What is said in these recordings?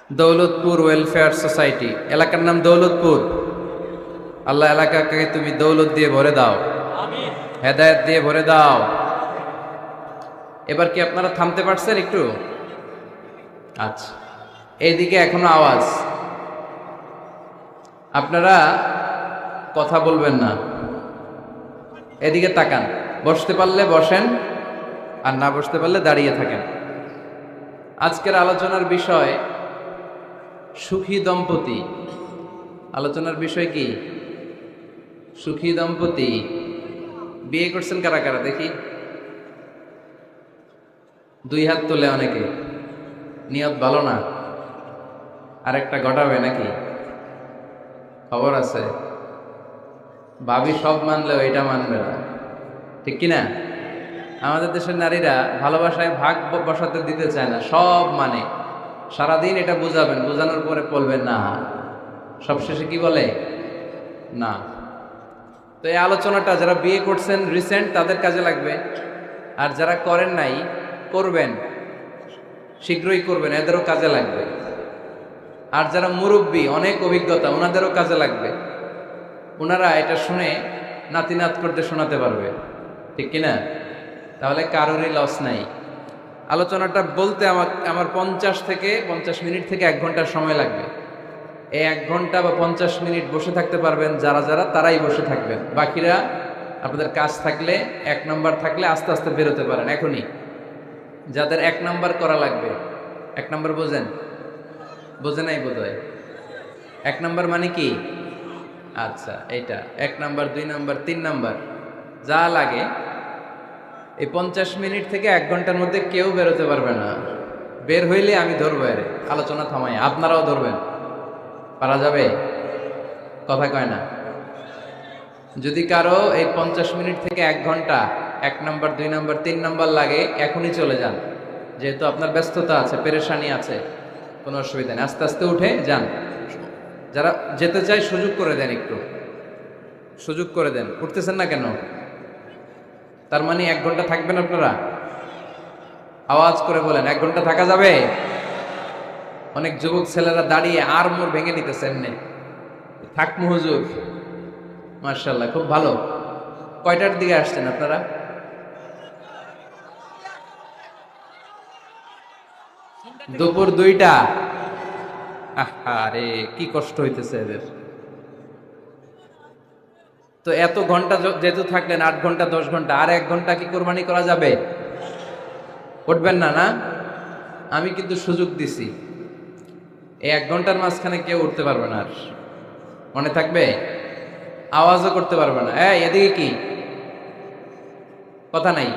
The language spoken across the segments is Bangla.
দৌলতপুর ওয়েলফেয়ার সোসাইটি, এলাকার নাম দৌলতপুর। আল্লাহ এলাকাকে তুমি দৌলত দিয়ে ভরে দাও, হেদায়েত দিয়ে ভরে দাও। এবার কি আপনারা থামতে পারছেন একটু? আচ্ছা, এইদিকে এখনো আওয়াজ, আপনারা কথা বলবেন না, এদিকে তাকান। বসতে পারলে বসেন, আর না বসতে পারলে দাঁড়িয়ে থাকেন। আজকের আলোচনার বিষয় সুখী দম্পতি। আলোচনার বিষয় কি? সুখী দম্পতি। বিয়ে করছেন কারা কারা দেখি? দুই হাত তোলে অনেকে। নিয়ত ভালো না, আরেকটা ঘটাবে নাকি? খবর আছে? ভাবি সব মানলেও এটা মানবে না, ঠিক কিনা? আমাদের দেশের নারীরা ভালোবাসায় ভাগ বসাতে দিতে চায় না, সব মানে। সারাদিন এটা বুঝাবেন, বোঝানোর পরে বলবেন না, সবশেষে কি বলে? না। তো এই আলোচনাটা যারা বিয়ে করছেন রিসেন্ট তাদের কাজে লাগবে, আর যারা করেন নাই, করবেন, শীঘ্রই করবেন, এদেরও কাজে লাগবে। আর যারা মুরব্বী, অনেক অভিজ্ঞতা, ওনাদেরও কাজে লাগবে। ওনারা এটা শুনে নাতিনাত করতে শোনাতে পারবে, ঠিক কিনা? তাহলে কারোরই লস নাই। আলোচনাটা বলতে আমার 50 মিনিট থেকে 1 ঘন্টার সময় লাগবে। এই 1 ঘন্টা বা 50 মিনিট বসে থাকতে পারবেন যারা যারা, তারাই বসে থাকবেন। বাকিরা আপনাদের কাজ থাকলে, 1 নাম্বার থাকলে আস্তে আস্তে বেরোতে পারেন এখনই। যাদের 1 নাম্বার করা লাগবে, 1 নাম্বার বোঝেন? বোঝে নাই বোধহয়। 1 নাম্বার মানে কি? আচ্ছা, এইটা 1 নাম্বার, 2 নাম্বার, 3 নাম্বার যা লাগে। এই 50 মিনিট থেকে 1 ঘন্টার মধ্যে কেউ বেরোতে পারবে না। বের হইলে আমি ধরবো, এর আলোচনা থামাই, আপনারাও ধরবেন। পারা যাবে? কথা কয় না। যদি কারো এই 50 মিনিট থেকে 1 ঘন্টা 1 নাম্বার, 2 নাম্বার, 3 নাম্বার লাগে, এখনই চলে যান। যেহেতু আপনার ব্যস্ততা আছে, পেরেশানি আছে, কোনো অসুবিধা নেই, আস্তে আস্তে উঠে যান। যারা যেতে চায় সুযোগ করে দেন, একটু সুযোগ করে দেন। উঠতেছেন না কেন? তার মানে 1 ঘন্টা থাকবেন আপনারা? আওয়াজ করে বলেন, 1 ঘন্টা থাকা যাবে? অনেক যুবক ছেলেরা দাঁড়িয়ে আর মোর ভেঙে নিতেছে এমনি। থাকমু হুজুর। মাশাআল্লাহ, খুব ভালো। কয়টার দিকে আসছেন আপনারা? দুপুর 2টা। আরে কি কষ্ট হইতেছে এদের। তো এত ঘন্টা যেহেতু থাকলেন, 8 ঘন্টা 10 ঘন্টা, আর 1 ঘন্টা কি কোরবানি করা যাবে? উঠবেন না? না, আমি কিন্তু সুযোগ দিছি। এই 1 ঘন্টার মাঝখানে কেউ উঠতে পারবে না। আর মনে থাকবে? আওয়াজও করতে পারবে না। এদিকে কি কথা নাই?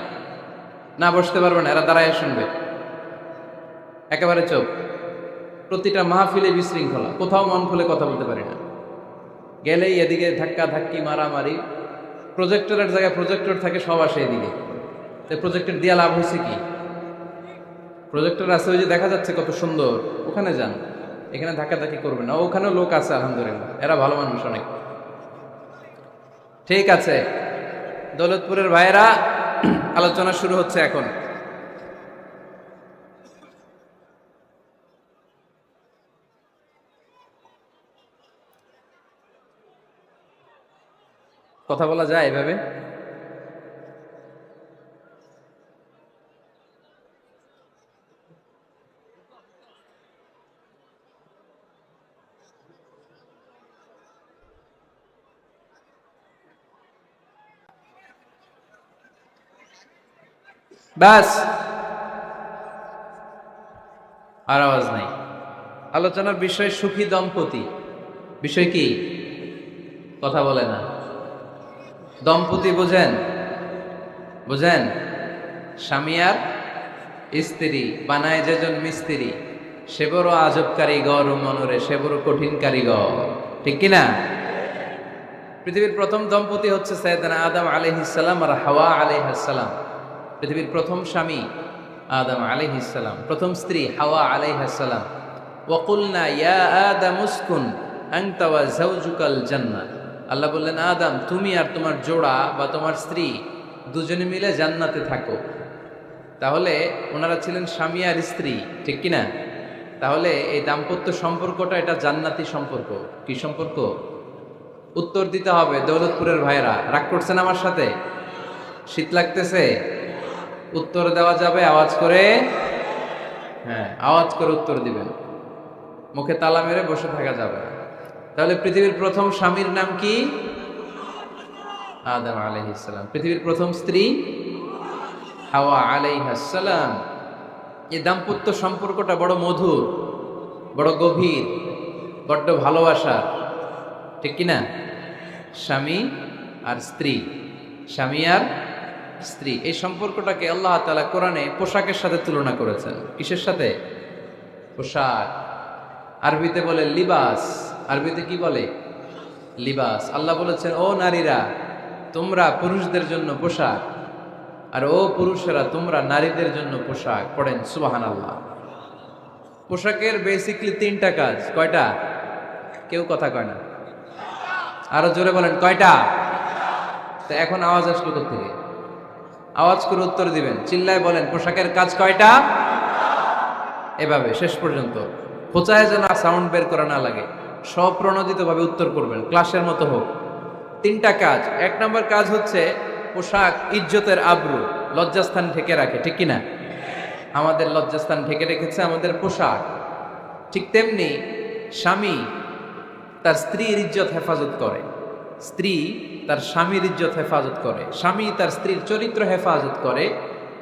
না, বসতে পারবে না, এরা দাঁড়ায় শুনবে। একেবারে চোখ। প্রতিটা মাহফিলে বিশৃঙ্খলা, কোথাও মন খুলে কথা বলতে পারি না। গেলেই এদিকে ধাক্কা ধাক্কি, মারামারি। প্রজেক্টরের জায়গায় প্রজেক্টর থাকে, সব আসে এদিকে। প্রজেক্টর দিয়া লাভ হয়েছে কি? প্রজেক্টর আছে, ওই যে দেখা যাচ্ছে কত সুন্দর, ওখানে যান। এখানে ধাক্কাধাক্কি করবেন না। ওখানেও লোক আছে আলহামদুলিল্লাহ, এরা ভালো মানুষ অনেক। ঠিক আছে, দৌলতপুরের ভাইয়েরা, আলোচনা শুরু হচ্ছে এখন। কথা বলা যায় এভাবে? ব্যাস, আর আওয়াজ নাই। আলোচনার বিষয় সুখী দম্পতি। বিষয় কি? কথা বলে না। দম্পতি বোঝেন? বোঝেন? স্বামী আর স্ত্রী বানায় যেজন মিস্ত্রি, সে বড় আজব কারিগর, ও মনরে সে বড় কঠিন কারিগর, ঠিক কিনা? পৃথিবীর প্রথম দম্পতি হচ্ছে সাইয়েদনা আদম আলাইহিস সালাম আর হাওয়া আলাইহিস সালাম। পৃথিবীর প্রথম স্বামী আদম আলাইহিস সালাম, প্রথম স্ত্রী হাওয়া আলাইহিস সালাম। ওয়াকুলনা ইয়া আদম উসকুন আনতা ওয়া যাওজুকাল জান্নাহ। আল্লাহ বললেন, আদম, তুমি আর তোমার জোড়া বা তোমার স্ত্রী দুজনে মিলে জান্নাতে থাকো। তাহলে ওনারা ছিলেন স্বামী আর স্ত্রী, ঠিক কিনা? তাহলে এই দাম্পত্য সম্পর্কটা এটা জান্নাতি সম্পর্ক। কি সম্পর্ক? উত্তর দিতে হবে দৌলতপুরের ভাইয়েরা। রাগ করছেন আমার সাথে? শীত লাগতেছে? উত্তর দেওয়া যাবে আওয়াজ করে? হ্যাঁ, আওয়াজ করে উত্তর দিবেন, মুখে তালা মেরে বসে থাকা যাবে না। তাহলে পৃথিবীর প্রথম স্বামীর নাম কি? আদম আলাইহিস সালাম। পৃথিবীর প্রথম স্ত্রী হাওয়া আলাইহিস সালাম। এই দাম্পত্য সম্পর্কটা বড় মধুর, বড় গভীর, বড্ড ভালোবাসার, ঠিক কিনা? স্বামী আর স্ত্রী, স্বামী আর স্ত্রী, এই সম্পর্কটাকে আল্লাহ তাআলা কোরআনে পোশাকের সাথে তুলনা করেছেন। কিসের সাথে? পোশাক। আরবিতে বলে লিবাস। আরবিতে কি বলে? লিবাস। আল্লাহ বলেছেন, ও নারীরা তোমরা পুরুষদের জন্য পোশাক, আর ও পুরুষেরা তোমরা নারীদের জন্য পোশাক। পড়েন সুবহানাল্লাহ। পোশাকের বেসিকলি তিনটা কাজ। কয়টা? কেউ কথা কয় না, আরো জোরে বলেন কয়টা? তো এখন আওয়াজ আসলো কোত্থেকে? আওয়াজ করে উত্তর দিবেন, চিল্লায় বলেন পোশাকের কাজ কয়টা? এভাবে শেষ পর্যন্ত খোঁচায় যেন সাউন্ড বের করা না লাগে, স্বপ্রণোদিত ভাবে উত্তর করবেন, ক্লাসের মতো হোক। তিনটা কাজ। এক নম্বর কাজ হচ্ছে পোশাক ইজ্জতের আবরু, লজ্জাস্থান ঢেকে রাখে, ঠিক কিনা? আমাদের লজ্জাস্থান ঢেকে রেখেছে আমাদের পোশাক। ঠিক তেমনি স্বামী তার স্ত্রীর ইজ্জত হেফাজত করে, স্ত্রী তার স্বামীর ইজ্জত হেফাজত করে, স্বামী তার স্ত্রীর চরিত্র হেফাজত করে,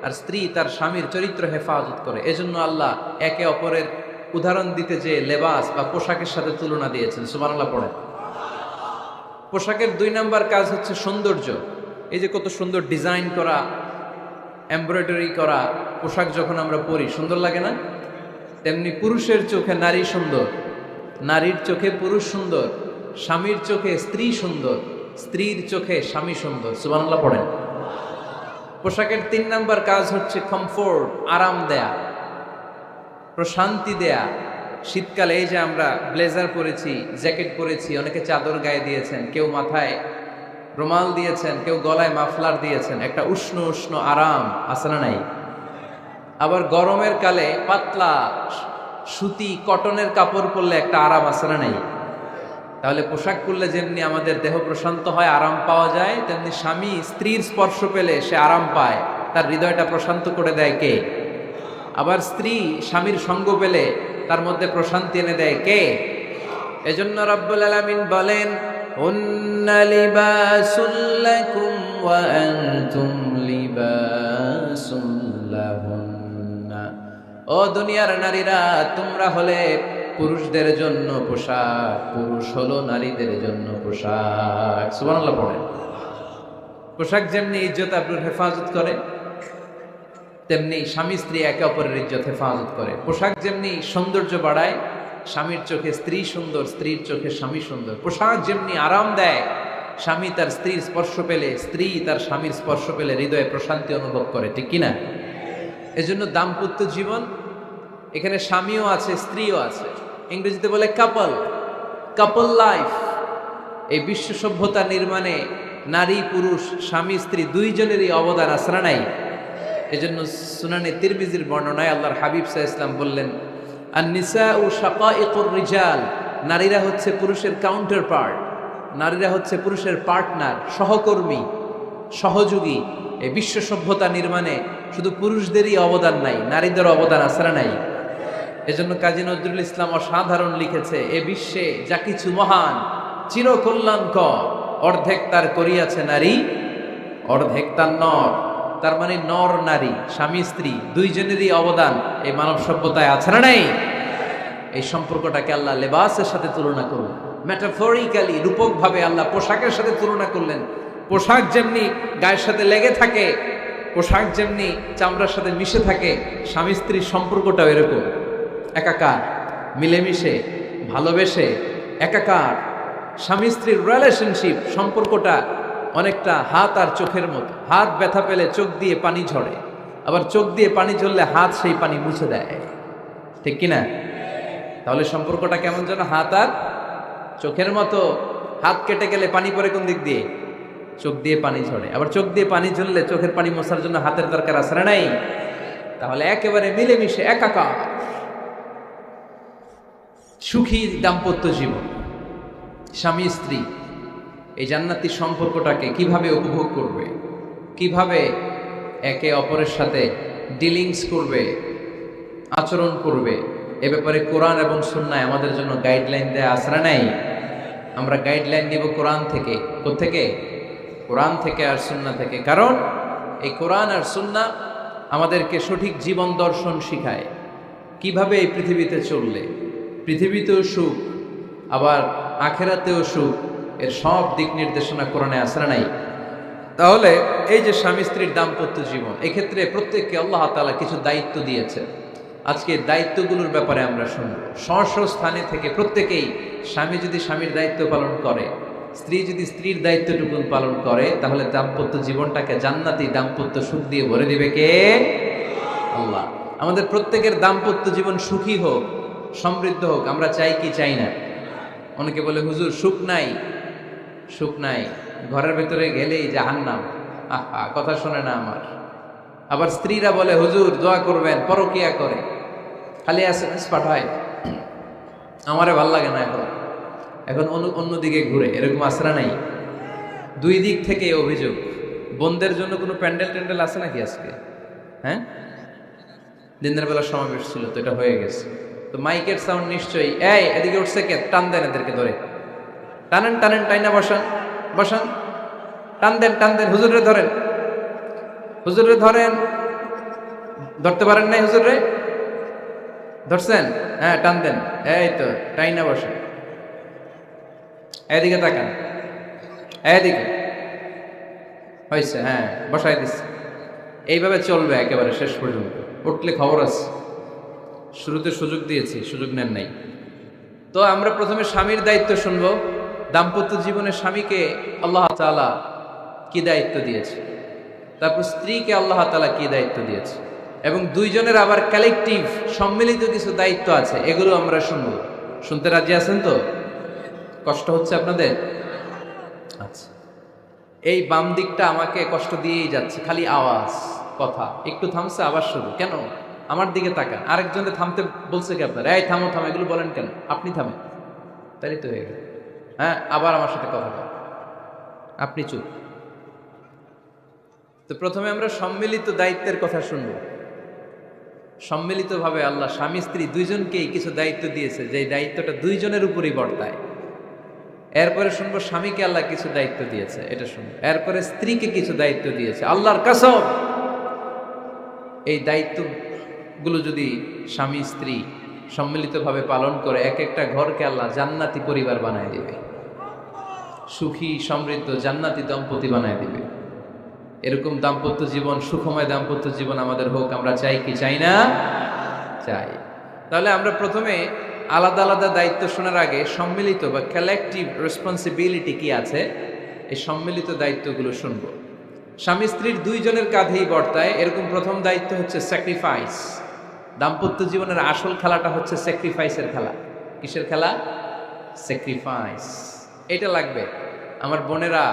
আর স্ত্রী তার স্বামীর চরিত্র হেফাজত করে। এজন্য আল্লাহ একে অপরের উদাহরণ দিতে যে লেবাস বা পোশাকের সাথে তুলনা দিয়েছেন। সুবহানাল্লাহ পড়েন। পোশাকের দুই নাম্বার কাজ হচ্ছে সৌন্দর্য। এই যে কত সুন্দর ডিজাইন করা, এমব্রয়ডারি করা পোশাক যখন আমরা পরি সুন্দর লাগে না? তেমনি পুরুষের চোখে নারী সুন্দর, নারীর চোখে পুরুষ সুন্দর, স্বামীর চোখে স্ত্রী সুন্দর, স্ত্রীর চোখে স্বামী সুন্দর। সুবহানাল্লাহ পড়েন। পোশাকের তিন নাম্বার কাজ হচ্ছে কমফোর্ট, আরাম দেয়া, প্রশান্তি দেয়া। শীতকালে এই যে আমরা ব্লেজার পরেছি, জ্যাকেট পরেছি, অনেকে চাদর গায়ে দিয়েছেন, কেউ মাথায় রুমাল দিয়েছেন, কেউ গলায় মাফলার দিয়েছেন, একটা উষ্ণ উষ্ণ আরাম আছে না নাই? আবার গরমের কালে পাতলা সুতি কটনের কাপড় পরলে একটা আরাম আছে না নাই? তাহলে পোশাক পরলে যেমনি আমাদের দেহ প্রশান্ত হয়, আরাম পাওয়া যায়, তেমনি স্বামী স্ত্রীর স্পর্শ পেলে সে আরাম পায়, তার হৃদয়টা প্রশান্ত করে দেয় কে? আবার স্ত্রী স্বামীর সঙ্গ পেলে তার মধ্যে প্রশান্তি এনে দেয় কে? এজন্য রব্বুল আলামিন বলেন, হুন্না লিবাসুল লাকুম ওয়া আনতুম লিবাসুল লাহুন্না। ও দুনিয়ার নারীরা, তোমরা হলে পুরুষদের জন্য পোশাক, পুরুষ হলো নারীদের জন্য পোশাক। সুবহানাল্লাহ পড়েন। পোশাক যেমনি ইজ্জত আবরুর হেফাজত করে, তেমনি স্বামী স্ত্রী একে অপরের ইজ্জত হেফাজত করে। পোশাক যেমনি সৌন্দর্য বাড়ায়, স্বামীর চোখে স্ত্রী সুন্দর, স্ত্রীর চোখে স্বামী সুন্দর। পোশাক যেমনি আরাম দেয়, স্বামী তার স্ত্রীর স্পর্শ পেলে, স্ত্রী তার স্বামীর স্পর্শ পেলে হৃদয়ে প্রশান্তি অনুভব করে, ঠিক কিনা? এজন্য দাম্পত্য জীবন, এখানে স্বামীও আছে স্ত্রীও আছে, ইংরেজিতে বলে কাপল, কাপল লাইফ। এই বিশ্ব সভ্যতা নির্মাণে নারী পুরুষ, স্বামী স্ত্রী দুইজনেরই অবদান আছে না নাই? এজন্য সুনানে তিরমিজির বর্ণনায় আল্লাহর হাবিব সাল্লাল্লাহু আলাইহি ওয়াসাল্লাম বললেন, আন-নিসাউ শাকাইকুর রিজাল। নারীরা হচ্ছে পুরুষের কাউন্টার পার্ট, নারীরা হচ্ছে পুরুষের পার্টনার, সহকর্মী, সহযোগী। এই বিশ্ব সভ্যতা নির্মাণে শুধু পুরুষদেরই অবদান নাই, নারীদের অবদান আছে না নাই? এজন্য কাজী নজরুল ইসলাম অসাধারণ লিখেছে, এ বিশ্বে যা কিছু মহান চিরকল্যাণকর, অর্ধেক তার করিয়াছে নারী, অর্ধেক তার নর। তার মানে নর নারী, স্বামী স্ত্রী দুইজনেরই অবদান এই মানব সভ্যতায় আছে না নাই? এই সম্পর্কটাকে আল্লাহ লেবাসের সাথে তুলনা করলেন, মেটাফরিক্যালি, রূপক ভাবে আল্লাহ পোশাকের সাথে তুলনা করলেন। পোশাক যেমনি গায়ের সাথে লেগে থাকে, পোশাক যেমনি চামড়ার সাথে মিশে থাকে, স্বামী স্ত্রীর সম্পর্কটাও এরকম একাকার, মিলেমিশে, ভালোবেসে একাকার। স্বামী স্ত্রীর রিলেশনশিপ সম্পর্কটা অনেকটা হাত আর চোখের মতো। হাত ব্যথা পেলে চোখ দিয়ে পানি ঝরে, আবার চোখ দিয়ে পানি ঝরলে হাত সেই পানি মুছে দেয়, ঠিক কিনা? তাহলে সম্পর্কটা কেমন যেন হাত আর চোখের মতো। হাত কেটে গেলে পানি পড়ে কোন দিক দিয়ে? চোখ দিয়ে পানি ঝরে। আবার চোখ দিয়ে পানি ঝরলে চোখের পানি মোছার জন্য হাতের দরকার আছে না নাই? তাহলে একেবারে মিলেমিশে একাকার। সুখী দাম্পত্য জীবন, স্বামী স্ত্রী এই জান্নাতি সম্পর্কটাকে কিভাবে উপভোগ করবে, কিভাবে একে অপরের সাথে ডিলিংস করবে, আচরণ করবে, এ ব্যাপারে কোরআন এবং সুন্নায় আমাদের জন্য গাইডলাইন দেয়া আসরা নাই। আমরা গাইডলাইন দিব কোরআন থেকে। কোত্থেকে? কোরআন থেকে আর সুন্নাহ থেকে। কারণ এই কোরআন আর সুন্নাহ আমাদেরকে সঠিক জীবন দর্শন শিখায়, কিভাবে এই পৃথিবীতে চললে পৃথিবীতেও সুখ আবার আখেরাতেও সুখ, এর সব দিক নির্দেশনা কোরআনে আসরা নাই। তাহলে এই যে স্বামী স্ত্রীর দাম্পত্য জীবন, এক্ষেত্রে প্রত্যেককে আল্লাহ তাআলা কিছু দায়িত্ব দিয়েছে। আজকে দায়িত্বগুলোর ব্যাপারে আমরা শুনব। স্ব স্থানে থেকে প্রত্যেকেই, স্বামী যদি স্বামীর দায়িত্ব পালন করে, স্ত্রী যদি স্ত্রীর দায়িত্বটুকু পালন করে, তাহলে দাম্পত্য জীবনটাকে জান্নাতি দাম্পত্য সুখ দিয়ে ভরে দিবে কে? আল্লাহ। আমাদের প্রত্যেকের দাম্পত্য জীবন সুখী হোক, সমৃদ্ধ হোক, আমরা চাই কি চাই না? অনেকে বলে হুজুর সুখ নাই, সুখ নাই, ঘরের ভেতরে গেলেই জাহান্নাম। আহা, কথা শোনে না আমার। আবার স্ত্রীরা বলে হুজুর দোয়া করবেন, পরকিয়া করে, খালি এসএমএস পাঠায়, আমারে ভাল লাগে না, এখন অন্যদিকে ঘুরে। এরকম আসরা নাই? দুই দিক থেকে অভিযোগ। বোনদের জন্য কোনো প্যান্ডেল ট্যান্ডেল আছে নাকি আজকে? হ্যাঁ, দিনের বেলা সমাবেশ ছিল তো, এটা হয়ে গেছে তো মাইকের সাউন্ড নিশ্চয়ই। এই এদিকে উঠছে কে? টান দেন এদেরকে ধরে, টানেন টানেন, টাইনা বসান বসান, টান দেন টান দেন, হুজুরে ধরেন, হুজুরে ধরেন। ধরতে পারেন নাই হুজুরে? ধরছেন? হ্যাঁ, টান দেন। এই তো, টাইনা বসেন। এদিকে তাকান, এদিকে হয়েছে, হ্যাঁ বসাই দিচ্ছে। এইভাবে চলবে একেবারে শেষ পর্যন্ত। উঠলে খবর আছে। শুরুতে সুযোগ দিয়েছি, সুযোগ নেন নাই। তো আমরা প্রথমে স্বামীর দায়িত্ব শুনবো। দাম্পত্য জীবনে স্বামীকে আল্লাহ তাআলা কি দায়িত্ব দিয়েছে, তারপর স্ত্রীকে আল্লাহ তাআলা কি দায়িত্ব দিয়েছে, এবং দুইজনের আবার কালেকটিভ সম্মিলিত কিছু দায়িত্ব আছে, এগুলো আমরা শুনবো। শুনতে রাজি আছেন তো? কষ্ট হচ্ছে আপনাদের? আচ্ছা, এই বাম দিকটা আমাকে কষ্ট দিয়েই যাচ্ছে, খালি আওয়াজ, কথা। একটু থামছে, আবার শুরু। কেন? আমার দিকে তাকান। আরেকজনে থামতে বলছে কি আপনার? এই থামো থামো, এগুলো বলেন কেন? আপনি থামেন, তাই তো হয়ে গেল। হ্যাঁ, আবার আমার সাথে কথা বলেন, আপনি চুপ। তো প্রথমে আমরা সম্মিলিত দায়িত্বের কথা শুনব। সম্মিলিতভাবে আল্লাহ স্বামী স্ত্রী দুইজনকেই কিছু দায়িত্ব দিয়েছে, যে দায়িত্বটা দুইজনের উপরই বর্তায়। এরপরে শুনবো স্বামীকে আল্লাহ কিছু দায়িত্ব দিয়েছে, এটা শুনবো। এরপরে স্ত্রীকে কিছু দায়িত্ব দিয়েছে। আল্লাহর কসম, এই দায়িত্বগুলো যদি স্বামী স্ত্রী সম্মিলিতভাবে পালন করে, এক একটা ঘরকে আল্লাহ জান্নাতি পরিবার বানায় দিবে, সুখী সমৃদ্ধ জান্নাতি দম্পতি বানায় দিবে। এরকম দাম্পত্য জীবন, সুখময় দাম্পত্য জীবন আমাদের হোক। আমরা চাই কি চাই না? চাই। তাহলে আমরা প্রথমে আলাদা আলাদা দায়িত্ব শোনার আগে সম্মিলিত বা কালেকটিভ রেসপন্সিবিলিটি কি আছে, এই সম্মিলিত দায়িত্বগুলো শুনব। স্বামী স্ত্রীর দুইজনের কাঁধেই বর্তায় এরকম প্রথম দায়িত্ব হচ্ছে স্যাক্রিফাইস। দাম্পত্য জীবনের আসল খেলাটা হচ্ছে স্যাক্রিফাইসের খেলা। কিসের খেলা? স্যাক্রিফাইস। এটা লাগবে। আমার বোনেরা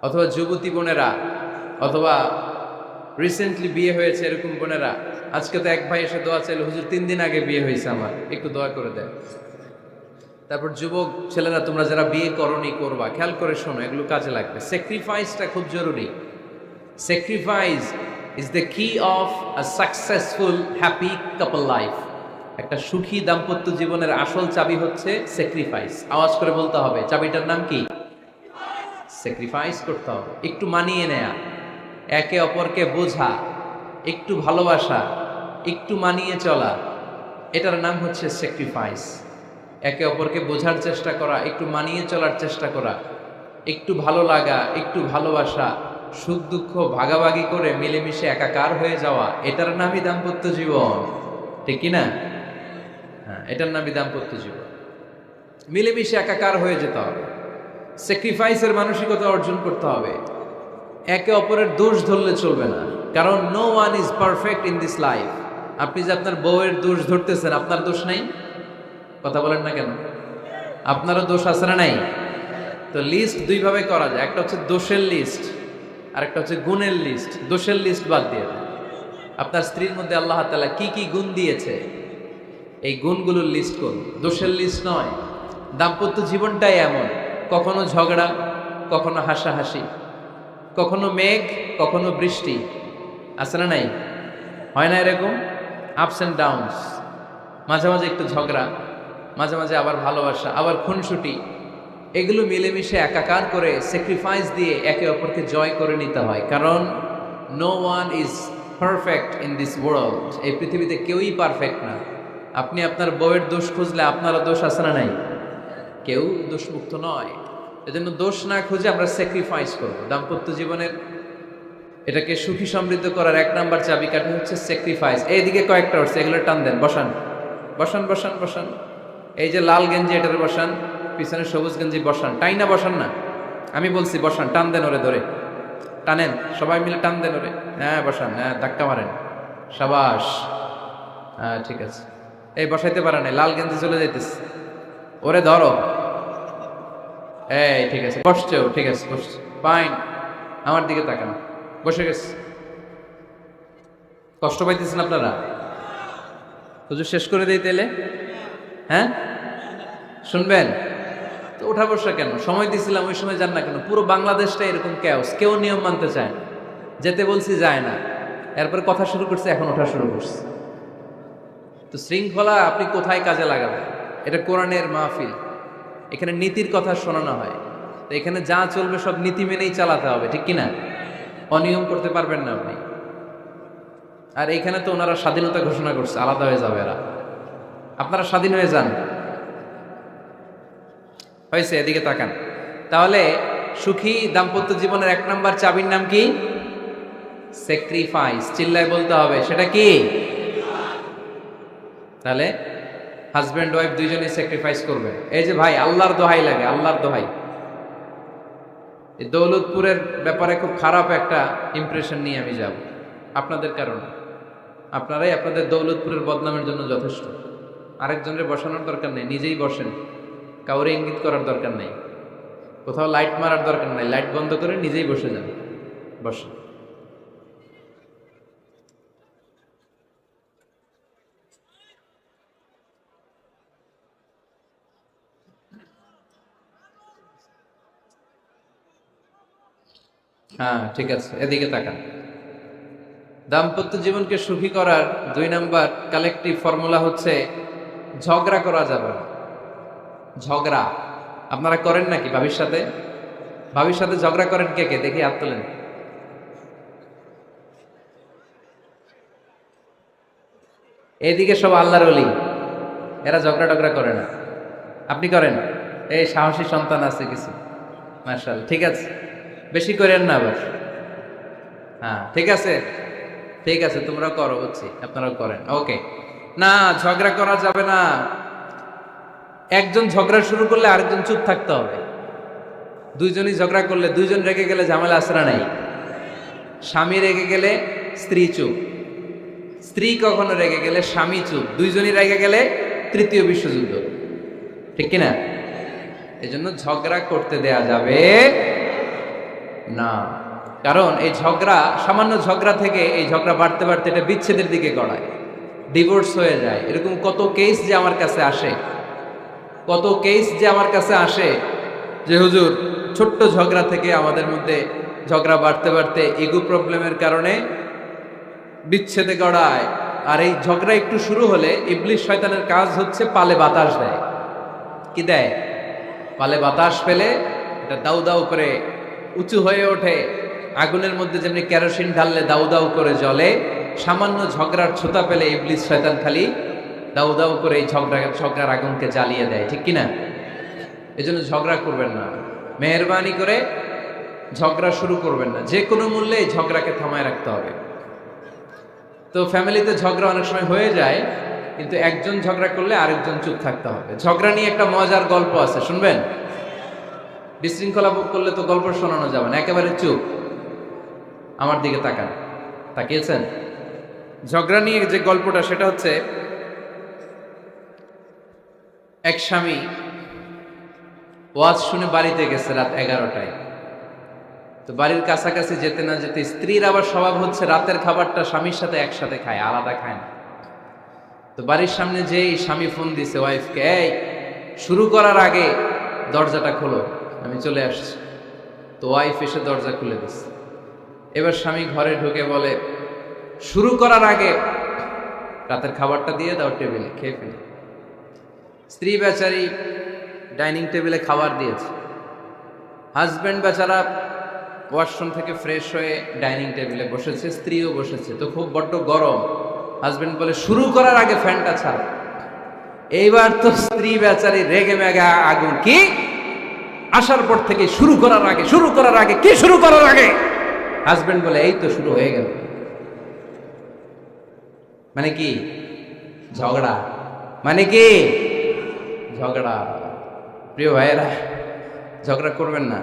অথবা যুবতী বোনেরা অথবা রিসেন্টলি বিয়ে হয়েছে এরকম বোনেরা, আজকে তো এক ভাই এসে দোয়া চাইল, হুজুর 3 দিন আগে বিয়ে হয়েছে আমার, একটু দোয়া করে দেন। তারপর যুবক ছেলেরা, তোমরা যারা বিয়ে করনি, করবা, খেয়াল করে শোনো, এগুলো কাজে লাগবে। স্যাক্রিফাইসটা খুব জরুরি। স্যাক্রিফাইস ইজ দ্য কি of a successful happy couple life. একটা সুখী দাম্পত্য জীবনের আসল চাবি হচ্ছে স্যাক্রিফাইস। আওয়াজ করে বলতে হবে, চাবিটার নাম কি? স্যাক্রিফাইস করতে হবে, একটু মানিয়ে নেয়া, একে অপরকে বোঝা, একটু ভালোবাসা, একটু মানিয়ে চলা, এটার নাম হচ্ছে স্যাক্রিফাইস। একে অপরকে বোঝার চেষ্টা করা, একটু মানিয়ে চলার চেষ্টা করা, একটু ভালো লাগা, একটু ভালোবাসা, সুখ দুঃখ ভাগাভাগি করে মিলেমিশে একাকার হয়ে যাওয়া, এটার নামই দাম্পত্য জীবন। ঠিক কিনা? হ্যাঁ, এটার নামই দাম্পত্য জীবন। মিলেমিশে একাকার হয়ে যেতে হবে, স্যাক্রিফাইসের মানসিকতা অর্জন করতে হবে। একে অপরের দোষ ধরলে চলবে না, কারণ no one is perfect in this life. আপনি যে আপনার বউয়ের দোষ ধরতেছেন, আপনার দোষ নাই? কথা বলেন না কেন? আপনারও দোষ আছে না নাই? তো লিস্ট দুইভাবে করা যায়, একটা হচ্ছে দোষের লিস্ট আর একটা হচ্ছে গুণের লিস্ট। দোষের লিস্ট বাদ দিয়ে দেন। আপনার স্ত্রীর মধ্যে আল্লাহ তাআলা কি কি গুণ দিয়েছে, এই গুণগুলোর লিস্ট করুন, দোষের লিস্ট নয়। দাম্পত্য জীবনটাই এমন, কখনো ঝগড়া, কখনো হাসাহাসি, কখনো মেঘ, কখনো বৃষ্টি, আছে না নাই? হয় না এরকম? আপস অ্যান্ড ডাউনস, মাঝে মাঝে একটু ঝগড়া, মাঝে মাঝে আবার ভালোবাসা, আবার খুনসুটি, এগুলো মিলেমিশে একাকার করে স্যাক্রিফাইস দিয়ে একে অপরকে জয় করে নিতে হয়। কারণ no one is perfect in this world. এই পৃথিবীতে কেউই পারফেক্ট না। আপনি আপনার বউয়ের দোষ খুঁজলে আপনারও দোষ আছে না নাই? কেউ দোষমুক্ত নয়। এজন্য দোষ না খুঁজে আমরা স্যাক্রিফাইস করব। দাম্পত্য জীবনের এটাকে সুখী সমৃদ্ধ করার 1 নাম্বার চাবিকাঠি হচ্ছে স্যাক্রিফাইস। এইদিকে কয়েকটা উঠছে, এগুলো টান দেন, বসান বসান বসান বসান। এই যে লাল গেঞ্জি এটার বসান, পিছনে সবুজ গেঞ্জি বসান, টাই না বসান না, আমি বলছি বসান, টান দেন ওরে ধরে, টানেন সবাই মিলে, টান দেন ওরে, হ্যাঁ বসান, হ্যাঁ ধাক্কা মারেন, সাবাস, হ্যাঁ ঠিক আছে। এই বসাইতে পারেন, লাল গেঞ্জি চলে যাইতেছে, ওরে ধরো, এই ঠিক আছে, বসছেও, ঠিক আছে বসছে, ফাইন, আমার দিকে তাকান, বসে গেছে। কষ্ট পাইতেছেন আপনারা? হুজুর শেষ করে দিই তাইলে, হ্যাঁ শুনবেন তো? ওঠা বসা কেন? সময় দিছিলাম, ওই সময় যান না কেন? পুরো বাংলাদেশটা এরকম ক্যাওস, কেউ নিয়ম মানতে চায় না, যেতে বলছি যায় না, এরপরে কথা শুরু করছে, এখন ওঠা শুরু করছে। তো শৃঙ্খলা আপনি কোথায় কাজে লাগাবেন? এটা কোরআনের মাহফিল, এখানে নীতির কথা শোনানো হয়, তো এখানে যা চলবে সব নীতি মেনেই চালাতে হবে, ঠিক কিনা? অনিয়ম করতে পারবেন না আপনি। আর এইখানে তো ওনারা স্বাধীনতা ঘোষণা করছে, আলাদা হয়ে যাবে এরা, আপনারা স্বাধীন হয়ে যান, হয়েছে? এদিকে তাকান। তাহলে সুখী দাম্পত্য জীবনের 1 নাম্বার চাবির নাম কি? স্যাক্রিফাইস। চিল্লায় বলতে হবে, সেটা কি? তাহলে হাজব্যান্ড ওয়াইফ দুইজনেই স্যাক্রিফাইস করবেন। এই যে ভাই, আল্লাহর দোহাই লাগে, আল্লাহর দোহাই, এই দৌলতপুরের ব্যাপারে খুব খারাপ একটা ইমপ্রেশন নিয়ে আমি যাব আপনাদের কারণে। আপনারাই আপনাদের দৌলতপুরের বদনামের জন্য যথেষ্ট। আরেকজনের বসানোর দরকার নেই, নিজেই বসেন, কাউরে ইঙ্গিত করার দরকার নেই, কোথাও লাইট মারার দরকার নেই, লাইট বন্ধ করে নিজেই বসে যান, বসে। হ্যাঁ ঠিক আছে, এদিকে তাকান। দাম্পত্য জীবনকে সুখী করার 2 নাম্বার কালেকটিভ ফর্মুলা হচ্ছে ঝগড়া করা যাবে না। ঝগড়া আপনারা করেন নাকি ভাবির সাথে? ভাবির সাথে ঝগড়া করেন কে কে? দেখি হাত তোলেন। এইদিকে সব আল্লাহর ওলি, এরা ঝগড়া টগড়া করে না। আপনি করেন? এই সাহসী সন্তান আছে কিছু, মাশাআল্লাহ, ঠিক আছে, বেশি করেন না আবার। হ্যাঁ ঠিক আছে, ঠিক আছে, তোমরা করো, বুঝছি, আপনারাও করেন, ওকে। না, ঝগড়া করা যাবে না। একজন ঝগড়া শুরু করলে আরেকজন চুপ থাকতে হবে। দুইজনই ঝগড়া করলে, দুইজন রেগে গেলে ঝামেলা আসরা নাই। স্বামী রেগে গেলে স্ত্রী চুপ, স্ত্রী কখনো রেগে গেলে স্বামী চুপ, দুইজনই রেগে গেলে তৃতীয় বিশ্বযুদ্ধ, ঠিক কিনা? এজন্য ঝগড়া করতে দেয়া যাবে না। কারণ এই ঝগড়া, সামান্য ঝগড়া থেকে এই ঝগড়া বাড়তে বাড়তে এটা বিচ্ছেদের দিকে গড়ায়, ডিভোর্স হয়ে যায়। এরকম কত কেস যে আমার কাছে আসে, কত কেস যে আমার কাছে আসে, যে হুজুর ছোট্ট ঝগড়া থেকে আমাদের মধ্যে ঝগড়া বাড়তে বাড়তে ইগো প্রবলেমের কারণে বিচ্ছেদে গড়ায়। আর এই ঝগড়া একটু শুরু হলে ইবলিশ শয়তানের কাজ হচ্ছে পালে বাতাস দেয়। কি দেয়? পালে বাতাস পেলে এটা দাউ দাউ করে উঁচু হয়ে ওঠে। আগুনের মধ্যে যেমনি কেরোসিন ঢাললে দাউ দাউ করে জ্বলে, সামান্য ঝগড়ার ছুতা পেলে ইবলিশ শয়তান খালি দাউ দাউ করে এই ঝগড়ার আগুনকে জ্বালিয়ে দেয়, ঠিক কিনা? এই জন্য ঝগড়া করবেন না, মেহরবানি করে ঝগড়া শুরু করবেন না। যে কোনো মূল্যে এই ঝগড়াকে থামায় রাখতে হবে। তো ফ্যামিলিতে ঝগড়া অনেক সময় হয়ে যায়, কিন্তু একজন ঝগড়া করলে আরেকজন চুপ থাকতে হবে। ঝগড়া নিয়ে একটা মজার গল্প আছে, শুনবেন? বিশৃঙ্খলা করলে তো গল্প শোনানো যাবে না, একেবারে চুপ। আমার দিকে তাকান, তাকিয়েছেন? ঝগড়া নিয়ে যে গল্পটা, সেটা হচ্ছে এক স্বামী ওয়াজ শুনে বাড়িতে গেছে রাত 11টায়। তো বাড়ির কাছাকাছি যেতে না যেতে, স্ত্রীর আবার স্বভাব হচ্ছে রাতের খাবারটা স্বামীর সাথে একসাথে খায়, আলাদা খায় না। তো বাড়ির সামনে যেই স্বামী ফোন দিছে ওয়াইফকে, এই শুরু করার আগে দরজাটা খোলো, আমি চলে আসছি। তো ওয়াইফ এসে দরজা খুলে দিচ্ছে। এবার স্বামী ঘরে ঢুকে বলে, শুরু করার আগে রাতের খাবারটা দিয়ে দাও টেবিলে, খেয়ে ফেলি। স্ত্রী বেচারি ডাইনিং টেবিলে খাবার দিয়েছে, হাজব্যান্ড বেচারা ওয়াশরুম থেকে ফ্রেশ হয়ে ডাইনিং টেবিলে বসেছে, স্ত্রীও বসেছে। তো খুব বড্ড গরম। হাজব্যান্ড বলে, শুরু করার আগে ফ্যানটা ছাড়ো। এইবার তো স্ত্রী বেচারি রেগে মেগে আগুন, কি আসার পর থেকে শুরু করার আগে কি শুরু করার আগে? হাজব্যান্ড বলে, এই তো শুরু হয়ে গেল। মানে কি? ঝগড়া। মানে কি? ঝগড়া। প্রিয় ভাইয়েরা, ঝগড়া করবেন না।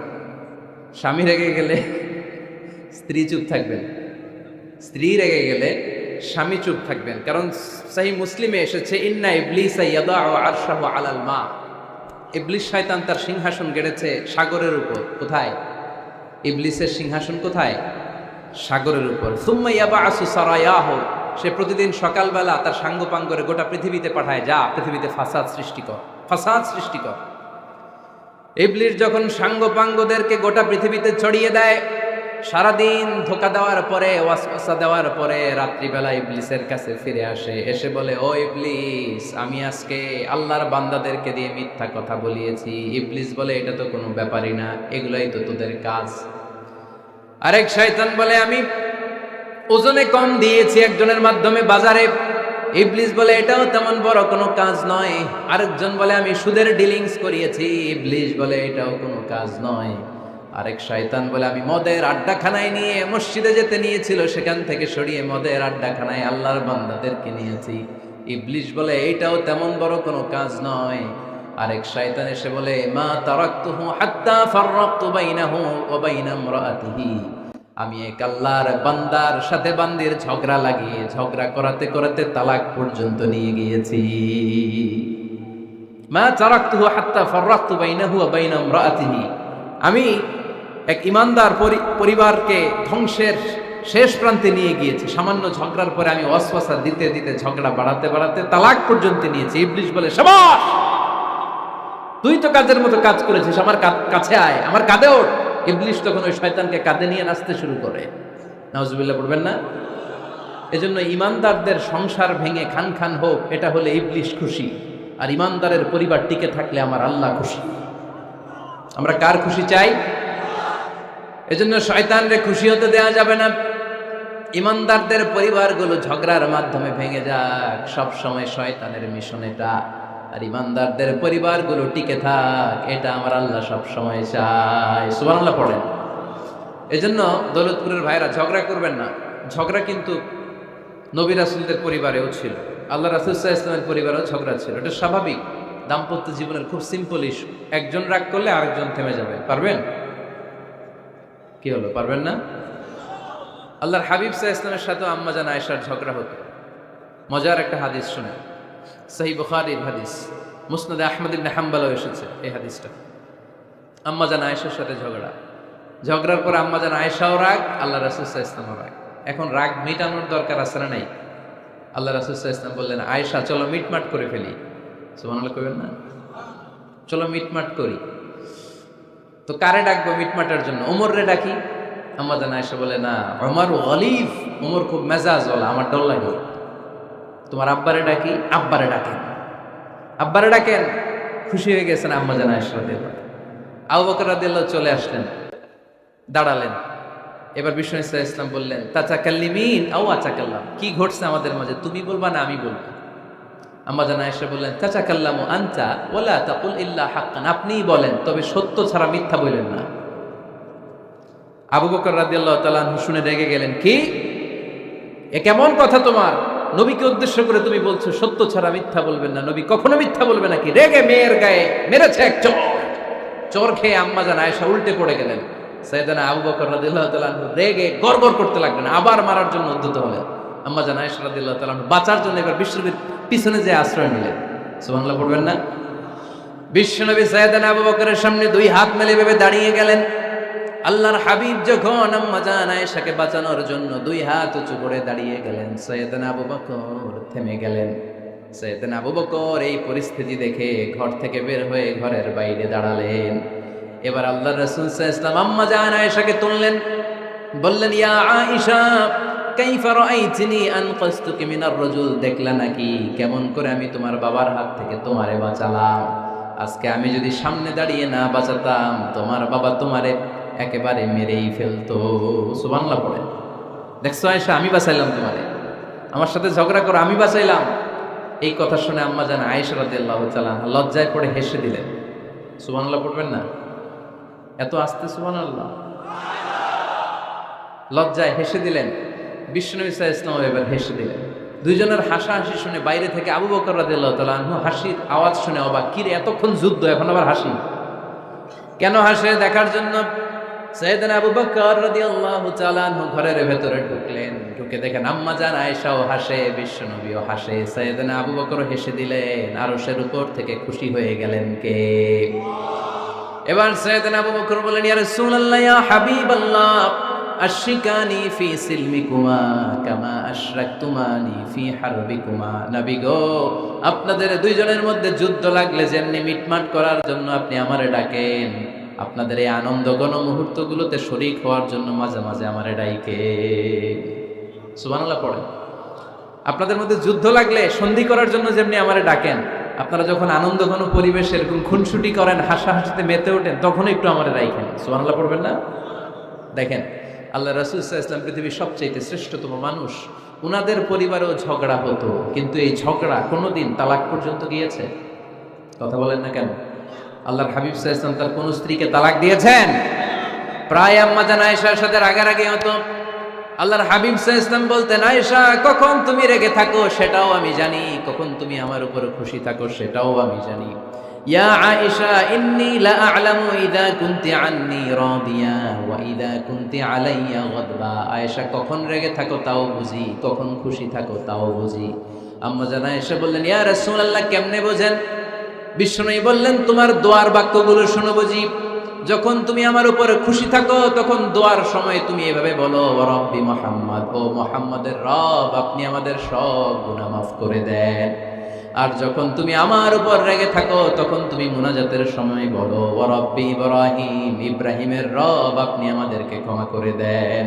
স্বামী রেগে গেলে স্ত্রী চুপ থাকবেন, স্ত্রী রেগে গেলে স্বামী চুপ থাকবেন। কারণ সহিহ মুসলিমে এসেছে, ইন্না ইবলিসা ইয়াদাউ আরশাহু আলাল মা। ইবলিস শয়তান তার সিংহাসন গেড়েছে সাগরের উপর। কোথায়? ইবলিসের সিংহাসন কোথায়? সাগরের উপর। সুম্মা ইয়াবআসু সারায়াহু, সে প্রতিদিন সকালবেলা তার সাঙ্গপাঙ্গরে গোটা পৃথিবীতে পাঠায়, যা পৃথিবীতে ফাসাদ সৃষ্টি কর। ইবলিস যখন সাঙ্গপাঙ্গদেরকে গোটা পৃথিবীতে ছড়িয়ে দেয়, সারাদিন ধোকা দেওয়ার পরে, ওয়াসওয়াসা দেওয়ার পরে, রাত্রিবেলা ইবলিসের কাছে ফিরে আসে, এসে বলে, ও ইবলিস, আমি আজকে আল্লাহর বান্দাদেরকে দিয়ে মিথ্যা কথা বলিয়েছি। ইবলিস বলে, এটা তো কোনো ব্যাপারই না, এগুলাই তো তোদের কাজ। আরেক শয়তান বলে, আমি ওজনে কম দিয়েছি একজনের মাধ্যমে বাজারে। ইবলিস বলে, এটাও তেমন বড় কোনো কাজ নয়। আরেকজন বলে, আমি সুদের ডিলিংস করিয়েছি। ইবলিস বলে, এটাও কোনো কাজ নয়। আরেক শয়তান বলে, আমি মদের আড্ডাখানায় নিয়ে মসজিদে যেতে নিয়েছিল, সেখান থেকে সরিয়ে মদের আড্ডাখানায় আল্লাহর বান্দাদেরকে নিয়েছি। ইবলিস বলে, এইটাও তেমন বড় কোনো কাজ নয়। আরেক শয়তান এসে বলে, মা তারাকতুহু হাত্তা ফাররাকতু বাইনাহু ওয়া বাইনা ইমরাআতিহি, আমি এক আল্লাহর বান্দার সাথে বান্দির ঝগড়া লাগিয়ে, ঝগড়া করাতে করাতে তালাক পর্যন্ত নিয়ে গিয়েছি। মা তারাকতুহু হাত্তা ফাররাকতু বাইনাহু ওয়া বাইনা ইমরাআতিহি, আমি এক ইমানদার পরিবারকে ধ্বংসের শেষ প্রান্তে নিয়ে গিয়েছি। সামান্য ঝগড়ার পরে আমি ওয়াসওয়াসা দিতে দিতে ঝগড়া বাড়াতে বাড়াতে তালাক পর্যন্ত নিয়েছি। ইবলিস বলে, শাবাশ, তুই তো কাজের মতো কাজ করেছিস, আমার কাছে আয়, আমার কাঁধে ওঠ। ইবলিস তখন ওই শয়তানকে কাঁধে নিয়ে নাচতে শুরু করে। নাউজুবিল্লাহ পড়বেন না? এজন্য ইমানদারদের সংসার ভেঙে খান খান হোক, এটা হলে ইবলিস খুশি। আর ইমানদারের পরিবার টিকে থাকলে আমার আল্লাহ খুশি। আমরা কার খুশি চাই? এজন্য শয়তানরে খুশি হতে দেওয়া যাবে না। ইমানদারদের পরিবারগুলো ঝগড়ার মাধ্যমে ভেঙে যাক, সব সময় শয়তানের মিশন এটা। আর ইমানদারদের পরিবারগুলো টিকে থাক, এটা আমার আল্লাহ সব সময় চায়। সুবহানাল্লাহ পড়েন। এজন্য দৌলতপুরের ভাইরা, ঝগড়া করবেন না। ঝগড়া কিন্তু নবী রাসূলদের পরিবারেও ছিল, আল্লাহ রাসূল সাল্লাল্লাহু আলাইহি ওয়াসাল্লামের পরিবারেও ঝগড়া ছিল। এটা স্বাভাবিক, দাম্পত্য জীবনের খুব সিম্পল ইস্যু। একজন রাগ করলে আরেকজন থেমে যাবে। পারবেন? কি হলো, পারবেন না? আল্লাহর হাবিব সাল্লাল্লাহু আলাইহি ওয়াসাল্লামের সাথে আম্মা জান আয়েশার ঝগড়া হতো। মজার একটা হাদিস শুনে, সহিহ বুখারীর হাদিস, মুসনাদে আহমদ ইবনে হাম্বলও এসেছে এই হাদিসটা। আম্মা জান আয়েশার সাথে ঝগড়ার পর আম্মা জান আয়েশাও রাগ, আল্লাহ রাসূল সাল্লাল্লাহু আলাইহি ওয়াসাল্লামও রাগ। এখন রাগ মেটানোর দরকার আছে না নাই? আল্লাহ রাসূল সাল্লাল্লাহু আলাইহি ওয়াসাল্লাম বললেন, আয়েশা চলো মিটমাট করে ফেলি। সুবহানাল্লাহ কইবেন না? চলো মিটমাট করি। তো কারে ডাকবো মিটমাটের জন্য? ওমর রে ডাকি। আম্মা জান আয়েশা বলে, না, ওমর গলিব, ওমর খুব মেজাজওয়ালা, আমার ডর লাগে। তোমার আব্বারে ডাকি। আব্বারে ডাকেন। আব্বারে ডাকেন। খুশি হয়ে গেছেন আম্মা জান আয়েশা রাদিয়াল্লাহু আনহা। আবু বকর রাদিয়াল্লাহু চলে আসলেন, দাঁড়ালেন। এবার বিষ্ণু ইসা ইসলাম বললেন, তাতাকাল্লিমিন আও আতাকাল্লাম, কি ঘটছে আমাদের মাঝে, তুমি বলবা না আমি বলবো? আম্মা জান আয়েশা বললেন, তাতাকাল্লামু আনতা ওয়ালা তাকুল ইল্লা হাক্কান, আপনিই বলেন, তবে সত্য ছাড়া মিথ্যা বলেন না। আবু বকর রাদিয়াল্লাহু তাআলা আনহু শুনে রেগে গেলেন, কি এ কেমন কথা তোমার? নবীকে উদ্দেশ্য করে তুমি বলছো সত্য ছাড়া মিথ্যা বলবেন না, নবী কখনো মিথ্যা বলবে নাকি? রেগে মেয়ের গায়ে মেরেছে এক চোর খেয়ে আম্মা জান আয়েশা উল্টে পড়ে গেলেন। সাইয়েদনা আবু বকর রাদিয়াল্লাহু তাআলা আনহু রেগে গড়গড় করতে লাগলেন, আবার মারার জন্য উদ্যত হলেন। আম্মা জান আয়েশা রাদিয়াল্লাহু তাআলা আনহু বাঁচার জন্য এবার বিশ্বনবীর পিছনে যে আশ্রয় নিলেন। সুবহানাল্লাহ পড়বেন না? বিশ্বনবী সাইয়েদনা আবু বকরের সামনে দুই হাত মেলে ভেবে দাঁড়িয়ে গেলেন। আল্লাহর হাবিব যখন আম্মা জান আয়েশাকে বাঁচানোর জন্য দুই হাত উঁচু করে দাঁড়িয়ে গেলেন, সাইয়েদনা আবু বকর থেমে গেলেন। সাইয়েদনা আবু বকর এই পরিস্থিতি দেখে ঘর থেকে বের হয়ে ঘরের বাইরে দাঁড়ালেন। এবার আল্লাহর রাসূল সাল্লাল্লাহু আলাইহি ওয়াসাল্লাম আম্মা জান আয়েশাকে তুললেন, বললেন, ইয়া আয়েশা কাইফা রাআইতিনি আনকাসতুকি মিনার রাজুল, দেখলা নাকি কেমন করে আমি তোমার বাবার হাত থেকে তোমারে বাঁচালাম। আজকে আমি যদি সামনে দাঁড়িয়ে না বাঁচাতাম, তোমার বাবা তোমারে একেবারে মেরেই ফেলতো। সুবহানাল্লাহ পড়ে। দেখছো আয়েশা, আমি বাঁচাইলাম তোমারে, আমার সাথে ঝগড়া করো, আমি বাঁচাইলাম। এই কথা শুনে আম্মা জান আয়েশা রাদিয়াল্লাহু তাআলা লজ্জায় পড়ে হেসে দিলেন। সুবহানাল্লাহ পড়বেন না? এত আস্তে সুবহানাল্লাহ। লজ্জায় হেসে দিলেন। বিশ্বনবী সাল্লাল্লাহু আলাইহি ওয়াসাল্লাম এবার হেসে দিলেন। দুইজনের হাসাহাসি শুনে বাইরে থেকে আবু বকর রাদিয়াল্লাহু তাআলা আনহু হাসির আওয়াজ শুনে অবাক, কিরে এতক্ষণ যুদ্ধ এখন আবার হাসি কেন? হাসে দেখার জন্য সাইয়েদনা আবু বকর রাদিয়াল্লাহু তাআলা আনহু ঘরের ভেতরে ঢুকলেন। ঢুকে দেখেন আম্মা জান আয়েশাও হাসে, বিশ্বনবীও হাসে, সাইয়েদনা আবু বকরও হেসে দিলেন। আরশের উপর থেকে খুশি হয়ে গেলেন কে? এবার সাইয়েদনা আবু বকর বলেন, ইয়া রাসূলুল্লাহ, ইয়া হাবিবাল্লাহ, আশরিকানি ফি সিলমিকুমা কামা আশরাকতুমানি ফি হারবিকুমা। নবী গো, আপনাদের দুইজনের মধ্যে যুদ্ধ লাগলে যেমনি মিটমাট করার জন্য আপনি আমারে ডাকেন, আপনাদের এই আনন্দ ঘন মুহূর্তগুলোতে শরীক হওয়ার জন্য মাঝে মাঝে আমারে ডাকেন। সুবহানাল্লাহ পড়েন। আপনাদের মধ্যে যুদ্ধ লাগলে সন্ধি করার জন্য যেমনি আমারে ডাকেন, আপনারা যখন আনন্দ ঘন পরিবেশে এরকম খুনসুটি করেন, হাসাহাসিতে মেতে ওঠেন, তখন একটু আমারে রাখেন। সুবহানাল্লাহ পড়বেন না? দেখেন আল্লাহ রাসূল সাল্লাল্লাহু আলাইহি ওয়াসাল্লাম পৃথিবীর সবচেয়ে শ্রেষ্ঠতম মানুষ। উনাদের পরিবারেও ঝগড়া হতো, কিন্তু এই ঝগড়া কোনোদিন তালাক পর্যন্ত গিয়েছে? কথা বলেন না কেন? আল্লাহর হাবিব সাল্লাল্লাহু আলাইহি ওয়াসাল্লাম তার কোন স্ত্রীকে তালাক দিয়েছেন? প্রায় আম্মা জান আয়েশার সাথে রাগারাগি হতো। আল্লাহর হাবিব সাল্লাল্লাহু আলাইহি ওয়াসাল্লাম বলতেন, আয়েশা কখন তুমি রেগে থাকো সেটাও আমি জানি, কখন তুমি আমার উপর খুশি থাকো সেটাও আমি জানি। ইয়া আয়েশা ইন্নী লা আ'লামু ইযা কুনতি আন্নী রাদিয়া ওয়া ইযা কুনতি আলাইয়া গাদবা। আয়েশা কখন রেগে থাকো তাও বুঝি, কখন খুশি থাকো তাও বুঝি। আম্মা জান আয়েশা বললেন, ইয়া রাসূলুল্লাহ কেমনে বোঝেন? বিশ্বনবী বললেন, তোমার দোয়ার বাক্যগুলো শুনো বুঝি। যখন তুমি আমার উপরে খুশি থাকো তখন দোয়ার সময় তুমি এভাবে বলো, ওয়া রাব্বি মুহাম্মদ, ও মুহাম্মাদের রব, আপনি আমাদের সব গুনাহ মাফ করে দেন। আর যখন তুমি আমার উপর রেগে থাকো তখন তুমি মুনাজাতের সময় বলো, ওয়া রাব্বি ইব্রাহিম, ইব্রাহিমের রব, আপনি আমাদেরকে ক্ষমা করে দেন।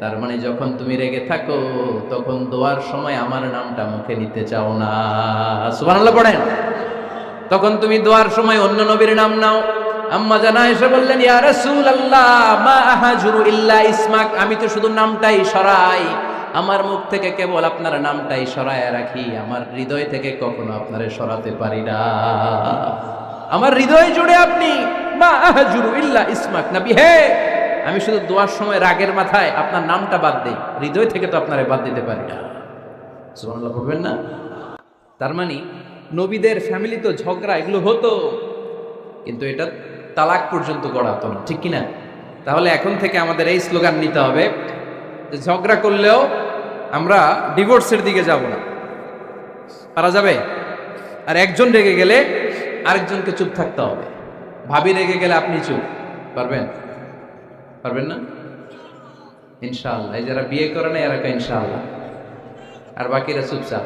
তার মানে যখন তুমি রেগে থাকো তখন দোয়ার সময় আমার নামটা মুখে নিতে চাও না। সুবহানাল্লাহ পড়েন। তখন তুমি দোয়ার সময় অন্য নবীর নাম নাও। আম্মা জান আয়েশা বললেন, ইয়া রাসূলুল্লাহ মা আহাজুরু ইল্লা ইসমাক, আমি তো শুধু নামটাই সরাই, আমার মুখ থেকে কেবল আপনার নামটাই সরায় রাখি, আমার হৃদয় থেকে কখনো আপনারে সরাতে পারি না। আমার হৃদয় জুড়ে আপনি, মা আহাজুরু ইল্লা ইসমাক, নবী হে, আমি শুধু দোয়ার সময় রাগের মাথায় আপনার নামটা বাদ দেই, হৃদয় থেকে তো আপনারে বাদ দিতে পারি না। সুবহানাল্লাহ বলবেন না? তার মানে নবীদের ফ্যামিলি তো ঝগড়া এগুলো হতো, কিন্তু এটা তালাক পর্যন্ত গড়াতো না, ঠিক কিনা? তাহলে এখন থেকে আমাদের এই স্লোগান নিতে হবে যে ঝগড়া করলেও আমরা ডিভোর্সের দিকে যাব না। পারা যাবে? আর একজন রেগে গেলে আরেকজনকে চুপ থাকতে হবে। ভাবি রেগে গেলে আপনি চুপ, পারবেন? পারবেন না? ইনশাআল্লাহ। এই যারা বিয়ে করে না এরা ইনশাআল্লাহ, আর বাকিরা চুপচাপ।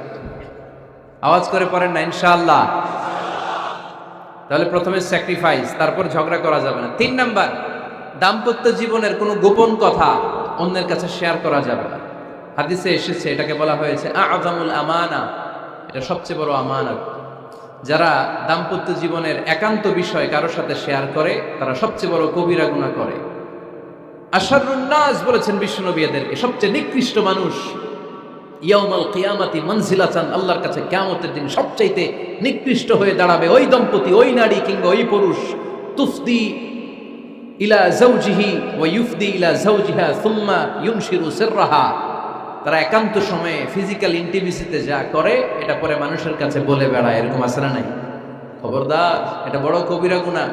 আওয়াজ করে পড়েন না ইনশাআল্লাহ। তাহলে প্রথমে স্যাক্রিফাইস, তারপর ঝগড়া করা যাবে না। 3 নাম্বার, দাম্পত্য জীবনের কোনো গোপন কথা অন্যের কাছে শেয়ার করা যাবে না। হাদিসে এসেছে, এটাকে বলা হয়েছে আ'যামুল আমানা, এটা সবচেয়ে বড় আমানত। যারা দাম্পত্য জীবনের একান্ত বিষয় কারোর সাথে শেয়ার করে তারা সবচেয়ে বড় কবিরা গুনাহ করে। আশারুন নাস বলেছেন বিশ্বনবী এদেরকে, সবচেয়ে নিকৃষ্ট মানুষ। ইয়াউমাল কিয়ামাতি মানজিলাতান, আল্লাহর কাছে কিয়ামতের দিন সবচাইতে নিকৃষ্ট হয়ে দাঁড়াবে ওই দম্পতি, ওই নারী কিংবা ওই পুরুষ, তুফদি ইলা যাওজিহি ওয়া ইউফদি ইলা যাওজিহা সুম্মা ইউনশিরু সিররাহা। তারা একান্ত সময়ে ফিজিক্যাল ইন্টিমেসিতে যা করে এটা পরে মানুষের কাছে বলে বেড়ায়, এরকম আছে না নাই? খবরদার, এটা বড় কবিরা গুনাহ।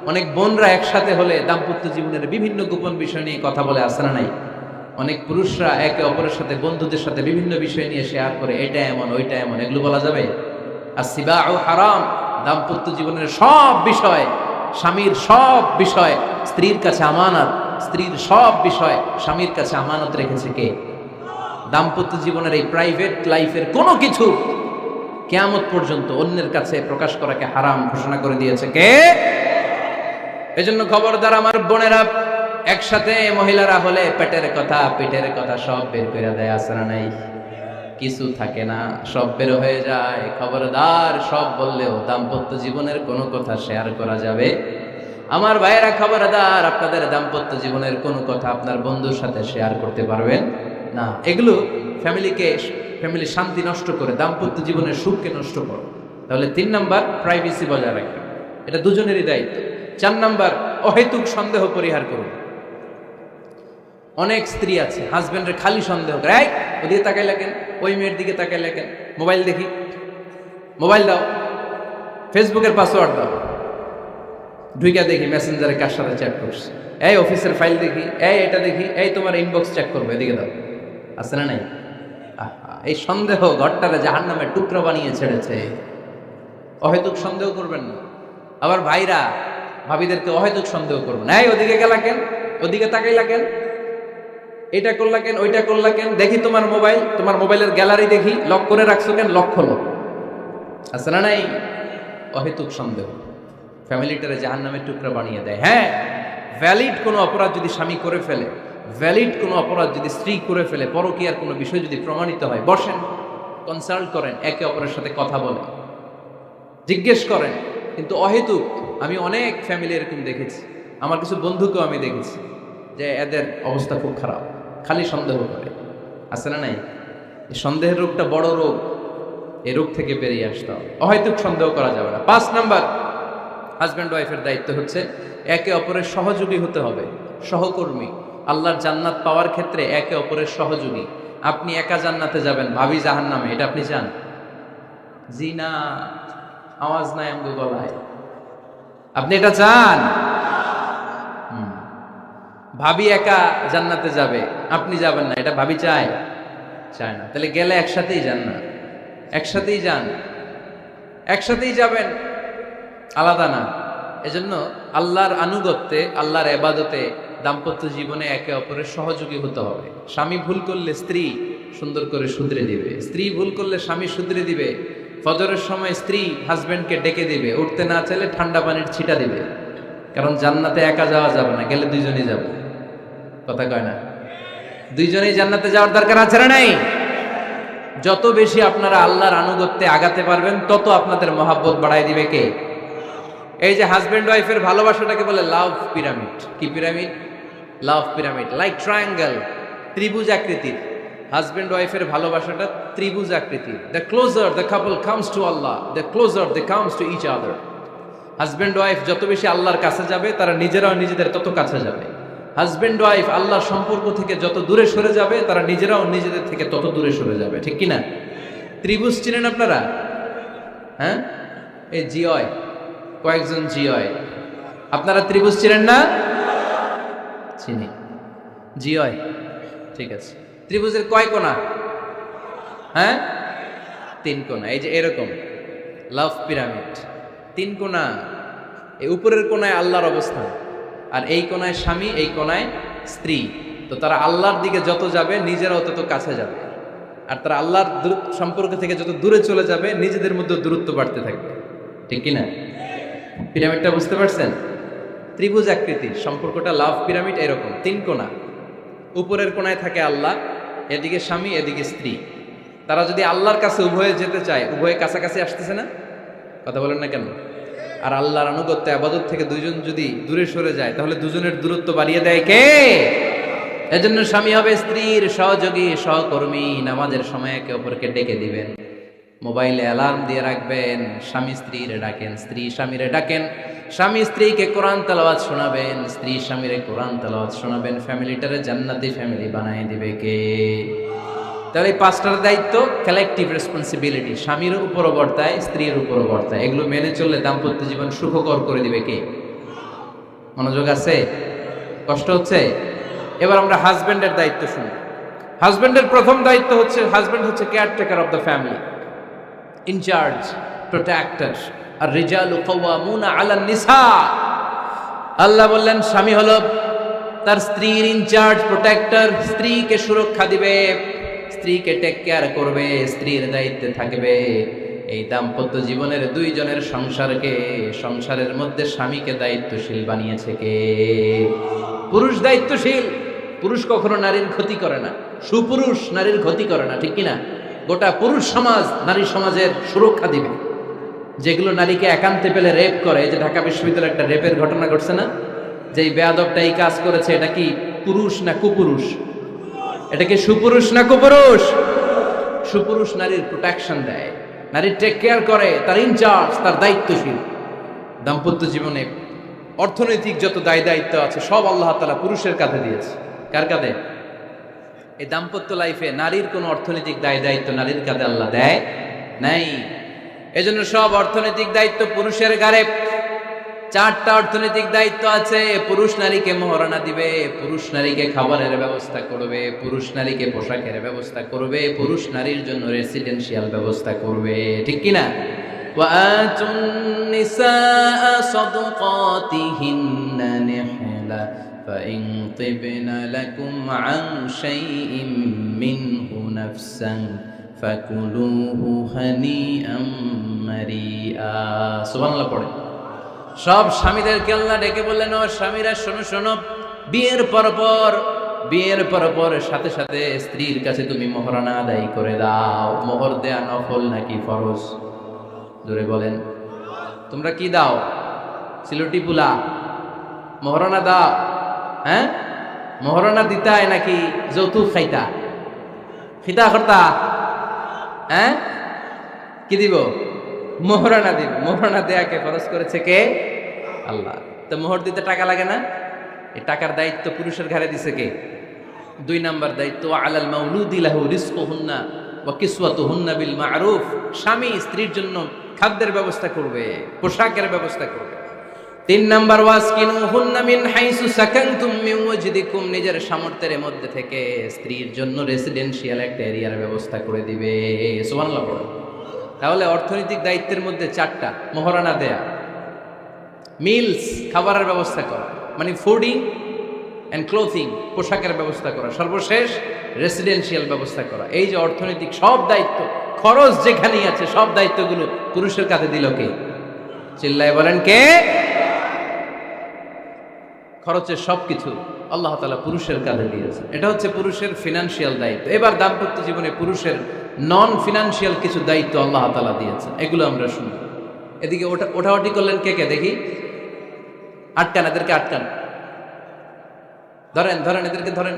অনেক বোনরা একসাথে হলে দাম্পত্য জীবনের বিভিন্ন গোপন বিষয় নিয়ে কথা বলে, আছে না নাই? অনেক পুরুষরা একে অপরের সাথে, বন্ধুদের সাথে বিভিন্ন বিষয় নিয়ে শেয়ার করে, এটা এমন ওইটা এমন, এগুলো বলা যাবে? আর সিবাউ হারাম, দাম্পত্য জীবনের সব বিষয়, স্বামীর সব বিষয় স্ত্রীর কাছে আমানত, স্ত্রীর সব বিষয় স্বামীর কাছে আমানত রেখেছে কে? দাম্পত্য জীবনের এই প্রাইভেট লাইফের কোনো কিছু কিয়ামত পর্যন্ত অন্যের কাছে প্রকাশ করাকে হারাম ঘোষণা করে দিয়েছে কে? এজন্য খবরদার আমার বোনেরা, একসাথে মহিলারা হলে পেটের কথা পিঠের কথা সব বের করে দেয়, আছে না নাই? কিছু থাকে না, সব বের হয়ে যায়। খবরদার, সব বললেও দাম্পত্য জীবনের কোনো কথা শেয়ার করা যাবে। আমার ভাইয়েরা খবরদার, আপনাদের দাম্পত্য জীবনের কোনো কথা আপনার বন্ধুর সাথে শেয়ার করতে পারবেন না। এগুলো ফ্যামিলি শান্তি নষ্ট করে, দাম্পত্য জীবনের সুখকে নষ্ট করে। তাহলে 3 নাম্বার, প্রাইভেসি বজায় রাখবেন, এটা দুজনেরই দায়িত্ব। 4 নাম্বার, অহেতুক সন্দেহ পরিহার করুন। অনেক স্ত্রী আছে হাজবেন্ডের খালি সন্দেহ করে, এই ওদিকে তাকাই লাগেন, ওই মেয়ের দিকে তাকাই লাগেন, মোবাইল দেখি, মোবাইল দাও, ফেসবুকের পাসওয়ার্ড দাও, ঢুইকা দেখি মেসেঞ্জারে কার সাথে চ্যাট করছে, এই অফিসের ফাইল দেখি, এই এটা দেখি, এই তোমার ইনবক্স চেক করবো, এদিকে দাও, আছে না নাই? এই সন্দেহ ঘরটারে জাহান্নামের টুকরা বানিয়ে ছেড়েছে। অহেতুক সন্দেহ করবেন না। আবার ভাইরা ভাবিদেরকে অহেতুক সন্দেহ করবেন, এই ওদিকে গেলা কেন, ওদিকে তাকাইলা কেন, এটা করলা কেন, ওইটা করলা কেন, দেখি তোমার মোবাইল, তোমার মোবাইলের গ্যালারি দেখি, লক করে রাখছো কেন, লক খোলো, আছে না নাই? অহেতুক সন্দেহ ফ্যামিলিটারে জাহান্নামের টুকরা বানিয়ে দেয়। হ্যাঁ, ভ্যালিড কোনো অপরাধ যদি স্বামী করে ফেলে, ভ্যালিড কোনো অপরাধ যদি স্ত্রী করে ফেলে, পরকীয়ার কোনো বিষয় যদি প্রমাণিত হয়, বসেন, কনসাল্ট করেন, একে অপরের সাথে কথা বলেন, জিজ্ঞেস করেন। কিন্তু অহেতুক, আমি অনেক ফ্যামিলি এরকম দেখেছি, আমার কিছু বন্ধুকেও আমি দেখেছি যে এদের অবস্থা খুব খারাপ, খালি সন্দেহ করে, আছে না নাই? এই সন্দেহের রোগটা বড় রোগ, এই রোগ থেকে বেরিয়ে আসতে হবে। অহেতুক সন্দেহ করা যাবে না। 5 নাম্বার, হাজব্যান্ড ওয়াইফের দায়িত্ব হচ্ছে একে অপরের সহযোগী হতে হবে, সহকর্মী। আল্লাহর জান্নাত পাওয়ার ক্ষেত্রে একে অপরের সহযোগী। আপনি একা জান্নাতে যাবেন, ভাবি জাহান্নামে, এটা আপনি চান? জি না, আওয়াজ নাই আমগো গলায়। আপনি এটা চান? ভাবি একা জান্নাতে যাবে, আপনি যাবেন না, এটা ভাবি চায়? চায় না। তাহলে গেলে একসাথেই যান না, একসাথেই যান, একসাথেই যাবেন, আলাদা না। এজন্য আল্লাহর আনুগত্যে, আল্লাহর ইবাদতে, দাম্পত্য জীবনে একে অপরের সহযোগী হতে হবে। স্বামী ভুল করলে স্ত্রী সুন্দর করে শুধরে দিবে, স্ত্রী ভুল করলে স্বামী শুধরে দিবে। ফজরের সময় স্ত্রী হাজবেন্ডকে ডেকে দিবে, উঠতে না চাইলে ঠান্ডা পানির ছিটা দিবে। কারণ জান্নাতে একা যাওয়া যাবে না, গেলে দুইজনেই যাব। কথা কয় না? দুইজনেই জান্নাতে যাওয়ার দরকার আছে না নাই? যত বেশি আপনারা আল্লাহর আনুগত্যে আগাতে পারবেন, তত আপনাদের মহাব্বত বাড়াই দিবে কে? এই যে হাজবেন্ড ওয়াইফের ভালোবাসাটাকে বলে লাভ পিরামিড। কি pyramid? Love pyramid, like triangle, ত্রিভুজ আকৃতির। হাজবেন্ড ওয়াইফের ভালোবাসাটা ত্রিভুজ আকৃতির। The closer the couple comes to Allah, the closer they comes to each other. Husband wife যত বেশি আল্লাহর কাছে যাবে, তারা নিজেরাও নিজেদের তত কাছে যাবে। হাজবেন্ড ওয়াইফ আল্লাহর সম্পর্ক থেকে যত দূরে সরে যাবে, তারা নিজেরাও নিজেদের থেকে তত দূরে সরে যাবে। ঠিক কিনা? ত্রিভুজ চিনেন আপনারা? হ্যাঁ, এই জিওয় কয়েকজন জিওয়, আপনারা ত্রিভুজ চিনেন না? চিনি, জিওয়, ঠিক আছে। ত্রিভুজের কয় কোণা? হ্যাঁ, 3 কোণা। এই যে এরকম লাভ পিরামিড, 3 কোণা। এই উপরের কোণায় আল্লাহর অবস্থান, আর এই কোণায় স্বামী, এই কোণায় স্ত্রী। তো তারা আল্লাহর দিকে যত যাবে, নিজেরাও তত কাছে যাবে। আর তারা আল্লাহর সম্পর্ক থেকে যত দূরে চলে যাবে, নিজেদের মধ্যে দূরত্ব বাড়তে থাকবে। ঠিক কিনা? পিরামিডটা বুঝতে পারছেন? ত্রিভুজ আকৃতির সম্পর্কটা লাভ পিরামিড এরকম, 3 কোণা। উপরের কোণায় থাকে আল্লাহ, এদিকে স্বামী, এদিকে স্ত্রী। তারা যদি আল্লাহর কাছে উভয়ে যেতে চায়, উভয়ে কাছাকাছি আসতেছে না? কথা বলেন না কেন? আর আল্লাহর আনুগত্য আবাদত থেকে দুইজন যদি দূরে সরে যায়, তাহলে দুজনের দূরত্ব বাড়িয়ে দেয় কে? এজন্য স্বামী হবে স্ত্রীর সহযোগী, সহকর্মী। নামাজের সময় একে অপরকে ডেকে দিবেন, মোবাইলে অ্যালার্ম দিয়ে রাখবেন। স্বামী স্ত্রীরে ডাকেন, স্ত্রী স্বামীরে ডাকেন। স্বামী স্ত্রীকে কোরআন তেলাওয়াত শোনাবেন, স্ত্রী স্বামীরে কোরআন তেলাওয়াত শোনাবেন। ফ্যামিলিটারে জান্নাতি ফ্যামিলি বানায় দিবে কে? তাহলে এই 5টার দায়িত্ব কালেকটিভ রেসপন্সিবিলিটি, স্বামীর উপরও বর্তায়, স্ত্রীর উপরও বর্তায়। এগুলো মেনে চললে দাম্পত্য জীবন সুখকর করে দিবে কে? মনোযোগ আছে? কষ্ট হচ্ছে? এবার আমরা হাজবেন্ডের দায়িত্ব শুনি। হাজবেন্ডের প্রথম দায়িত্ব হচ্ছে, হাজবেন্ড হচ্ছে caretaker of the family, in charge, protector. আর রিজালু কাওয়ামুনা আলান নিসা। আল্লাহ বললেন স্বামী হলো তার স্ত্রীর ইনচার্জ, প্রোটেক্টর। স্ত্রীকে সুরক্ষা দিবে, স্ত্রীকে টেক কেয়ার করবে, স্ত্রীর দায়িত্বে থাকবে। এই দাম্পত্য জীবনের দুইজনের সংসারকে, সংসারের মধ্যে স্বামীকে দায়িত্বশীল বানিয়েছে কে? পুরুষ দায়িত্বশীল। পুরুষ কখনো নারীর ক্ষতি করে না, সুপুরুষ নারীর ক্ষতি করে না, ঠিক কিনা? গোটা পুরুষ সমাজ নারী সমাজের সুরক্ষা দিবে। যেগুলো নারীকে একান্তে পেলে রেপ করে, এই যে ঢাকা বিশ্ববিদ্যালয়ে একটা রেপের ঘটনা ঘটছে না, যে এই বেয়াদবটা এই কাজ করেছে, এটা কি পুরুষ না কুপুরুষ? এটা কি সুপুরুষ না কুপুরুষ? সুপুরুষ নারীর প্রোটেকশন দেয়, নারীর টেক কেয়ার করে, তার ইনচার্জ, তার দায়িত্বশীল। দাম্পত্য জীবনে অর্থনৈতিক যত দায় দায়িত্ব আছে সব আল্লাহ তাআলা পুরুষের কাঁধে দিয়েছে। কার কাঁধে? এই দাম্পত্য লাইফে নারীর কোনো অর্থনৈতিক দায় দায়িত্ব নারীর কাঁধে আল্লাহ দেয় নাই। এজন্য সব অর্থনৈতিক দায়িত্ব পুরুষের ঘাড়ে। 4টা অর্থনৈতিক দায়িত্ব আছে। পুরুষ নারীকে মহারণা দিবে, পুরুষ নারীকে খাবারের ব্যবস্থা করবে, পুরুষ নারীকে পোশাকের ব্যবস্থা করবে, পুরুষ নারীর জন্য রেসিডেন্সিয়াল ব্যবস্থা করবে, ঠিক কিনা? وآتوا النساء صدقاتهن نحلة فإن طبن لكم عن شيء منه نفسا فكلوه هنيئا مريئا। সুবহানাল্লাহ পড়ে। সব স্বামীদেরকে আল্লাহ ডেকে বললেন, ও স্বামীরা শোনো শোনো, বিয়ের পর সাথে সাথে স্ত্রীর কাছে তুমি মোহরানা আদায় করে দাও। মোহর দেয়া নফল নাকি ফরজ? জোরে বলেন। তোমরা কি দাও? সিলটি পুলা মোহরানা দাও? হ্যাঁ, মোহরানা দিতায় নাকি যৌতুক খাইতা? খিতা করতা? হ্যাঁ, কি দিব? মোহরানা দিব। মোহরানা দেয়াকে ফরজ করেছে কে? আল্লাহ। তো মোহর দিতে টাকা লাগে না? এই টাকার দায়িত্ব পুরুষের ঘাড়ে দিছে কে? 2 নাম্বার দায়িত্ব, আলাল মাউলুদি লাহু রিজকুহুন্না ওয়া কিসওয়াতুহুন্না বিল মা'রুফ। স্বামী স্ত্রীর জন্য খাদ্যের ব্যবস্থা করবে, পোশাকের ব্যবস্থা করবে। 3 নাম্বার, ওয়াসকিনুহুন্না মিন হাইসু সাকানতুম মিন ওয়াজদিকুম। নিজের সামর্থ্যের মধ্যে থেকে স্ত্রীর জন্য রেসিডেন্সিয়াল একটা এরিয়ার ব্যবস্থা করে দিবে। সুবহানাল্লাহ পড়ো। তাহলে অর্থনৈতিক দায়িত্বের মধ্যে 4টা: মোহরানা দেয়া, মিলস খাবারের ব্যবস্থা করা, মানে ফুডিং অ্যান্ড ক্লোথিং, পোশাকের ব্যবস্থা করা, সর্বশেষ রেসিডেন্সিয়াল ব্যবস্থা করা। এই যে অর্থনৈতিক সব দায়িত্ব, খরচ যেখানেই আছে সব দায়িত্বগুলো পুরুষের কাঁধে দিল কে? চিল্লায় বলেন কে? খরচের সবকিছু আল্লাহ তাআলা পুরুষের কাঁধে দিয়েছে। এটা হচ্ছে পুরুষের ফিনান্সিয়াল দায়িত্ব। এবার দাম্পত্য জীবনে পুরুষের নন ফিনান্সিয়াল কিছু দায়িত্ব আল্লাহ তাআলা দিয়েছেন, এগুলো আমরা শুনি। এদিকে ওঠাওটি করলেন কে কে দেখি? আটকান, এদেরকে আটকান, ধরেন ধরেন, এদেরকে ধরেন।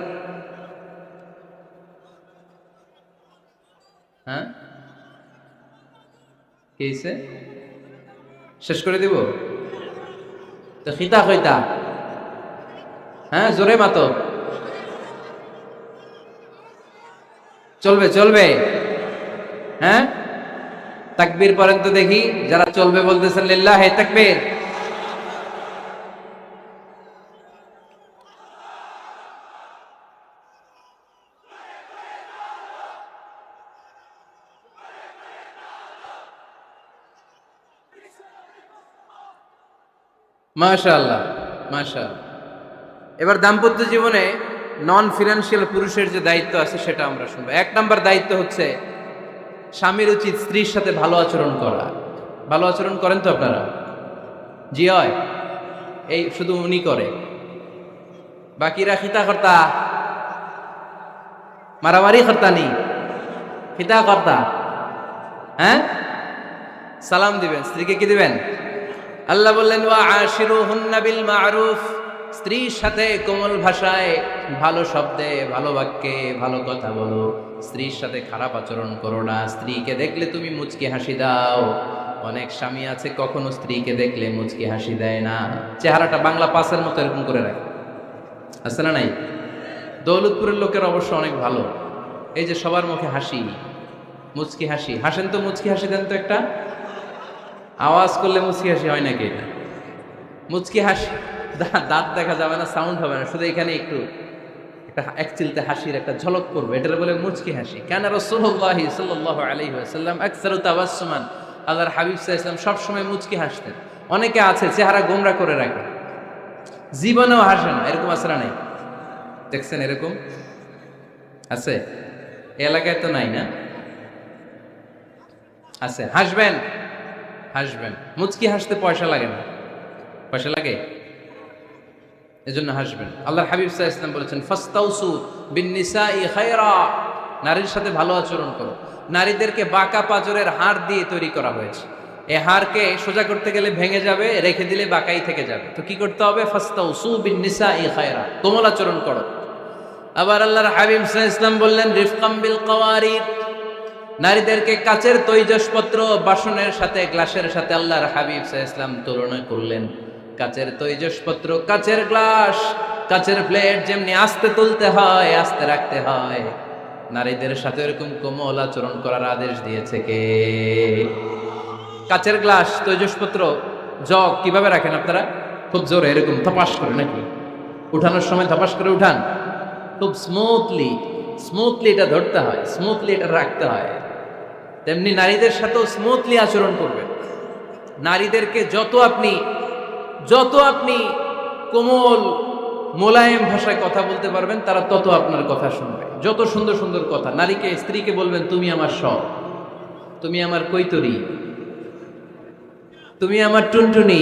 হ্যাঁ, কি হইছে? শেষ করে দিব তো? খিতা কইতা? হ্যাঁ, জোরে মাতো। চলবে চলবে? হ্যাঁ, তাকবীর পড়েন তো দেখি, যারা চলবে বলতেছেন লিল্লাহি তাকবীর। মাশাআল্লাহ মাশাআল্লাহ। এবার দাম্পত্য জীবনে নন ফিনান্সিয়াল পুরুষের যে দায়িত্ব আছে সেটা আমরা শুনবো। 1 নাম্বার দায়িত্ব হচ্ছে, স্বামীর উচিত স্ত্রীর সাথে ভালো আচরণ করা। ভালো আচরণ করেন তো আপনারা? জি হয়। এই শুধু উনি করে, বাকিরা খিতা কর্তা, মারামারি কর্তা নি, খিতা কর্তা। হ্যাঁ, সালাম দিবেন, স্ত্রীকে কি দিবেন? আল্লাহ বললেন, ওয়া আশিরুহুন্না বিল মা'রুফ। স্ত্রীর সাথে কোমল ভাষায়, ভালো শব্দে, ভালো বাক্যে ভালো কথা বলো। স্ত্রীর সাথে খারাপ আচরণ করো না। স্ত্রীকে দেখলে তুমি মুচকি হাসি দাও। অনেক স্বামী আছে কখনো স্ত্রীকে দেখলে মুচকি হাসি দেয় না, চেহারাটা বাংলা পাসের মতো এরকম করে রাখে। আছে না নাই? দৌলতপুরের লোকের অবশ্য অনেক ভালো, এই যে সবার মুখে হাসি, মুচকি হাসি। হাসেন তো, মুচকি হাসি দেন তো একটা। আওয়াজ করলে মুচকি হাসি হয় নাকি? এটা মুচকি হাসি, দাঁত দেখা যাবে না, সাউন্ড হবে না, শুধু এখানে একটু একটা এক চিলতে হাসির একটা ঝলক করবে, এটার বলে মুচকি হাসি। কেন? রাসূলুল্লাহ সাল্লাল্লাহু আলাইহি ওয়াসাল্লাম আকসারু তাবাসসুমান, আল্লাহর হাবিব সাল্লাল্লাহু আলাইহি ওয়াসাল্লাম সব সময় মুচকি হাসতেন। অনেকে আছে চেহারা গোমরা করে রাখে, জীবনেও হাসে না, এরকম আছে না নাই? দেখছেন এরকম আছে? এই এলাকায় তো নাই না? আছে, হাসবেন, হাসবেন, মুচকি হাসতে পয়সা লাগে না, পয়সা লাগে, এজন্য হাসবেন। আল্লাহর হাবিব সাল্লাল্লাহু আলাইহি ওয়াসাল্লাম বলেছেন ফাস্তাউসু বিন-নিসাই খায়রা, নারীর সাথে ভালো আচরণ করো। নারীদেরকে বাঁকা পাঁজরের হাড় দিয়ে তৈরি করা হয়েছে। এই হাড়কে সোজা করতে গেলে ভেঙে যাবে, রেখে দিলে বাঁকাই থেকে যাবে। তো কি করতে হবে? ফাস্তাউসু বিন-নিসাই খায়রা, কোমল আচরণ করো। আবার আল্লাহর হাবিব সাল্লাল্লাহু আলাইহি ওয়াসাল্লাম বললেন রিফকাম বিল কাওয়ারির, নারীদেরকে কাচের তৈজসপত্র বাসনের সাথে, গ্লাসের সাথে আল্লাহর হাবিব সাল্লাল্লাহু আলাইহি ওয়াসাল্লাম তুলনা করলেন। কাচের তৈজসপত্র, কাচের গ্লাস, কাচের প্লেট যেমনি আস্তে তুলতে হয়, আস্তে রাখতে হয়, নারীদের সাথে এরকম কোমল আচরণ করার আদেশ দিয়েছে কে? কাচের গ্লাস, তৈজসপত্র, জগ কিভাবে রাখেন আপনারা? খুব জোরে এরকম ধপাস করে নাকি? উঠানোর সময় ধপাস করে উঠান? খুব স্মুথলি, স্মুথলি এটা ধরতে হয়, স্মুথলি এটা রাখতে হয়। তেমনি নারীদের সাথেও স্মুথলি আচরণ করবেন। নারীদেরকে যত আপনি কোমল মোলায়েম ভাষায় কথা বলতে পারবেন, তারা তত আপনার কথা শুনবে। যত সুন্দর সুন্দর কথা, নারীকে, স্ত্রীকে বলবেন তুমি আমার সব, তুমি আমার কৈতরী, তুমি আমার টুনটুনি,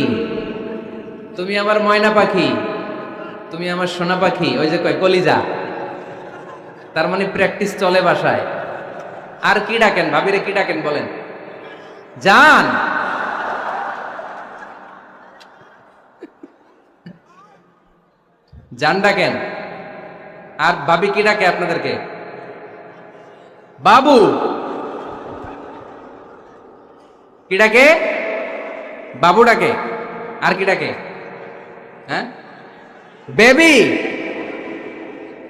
তুমি আমার ময়না পাখি, তুমি আমার সোনা পাখি, ওই যে কয় কলিজা। তার মানে প্র্যাকটিস চলে বাসায়। আর কি ডাকেন? ভাবিরে কি ডাকেন বলেন? জান। জান ডাকেন। আর ভাবি কি ডাকে আপনাদেরকে? বাবু। কি ডাকে? বাবু ডাকে। আর কি ডাকে? হ্যাঁ, বেবি।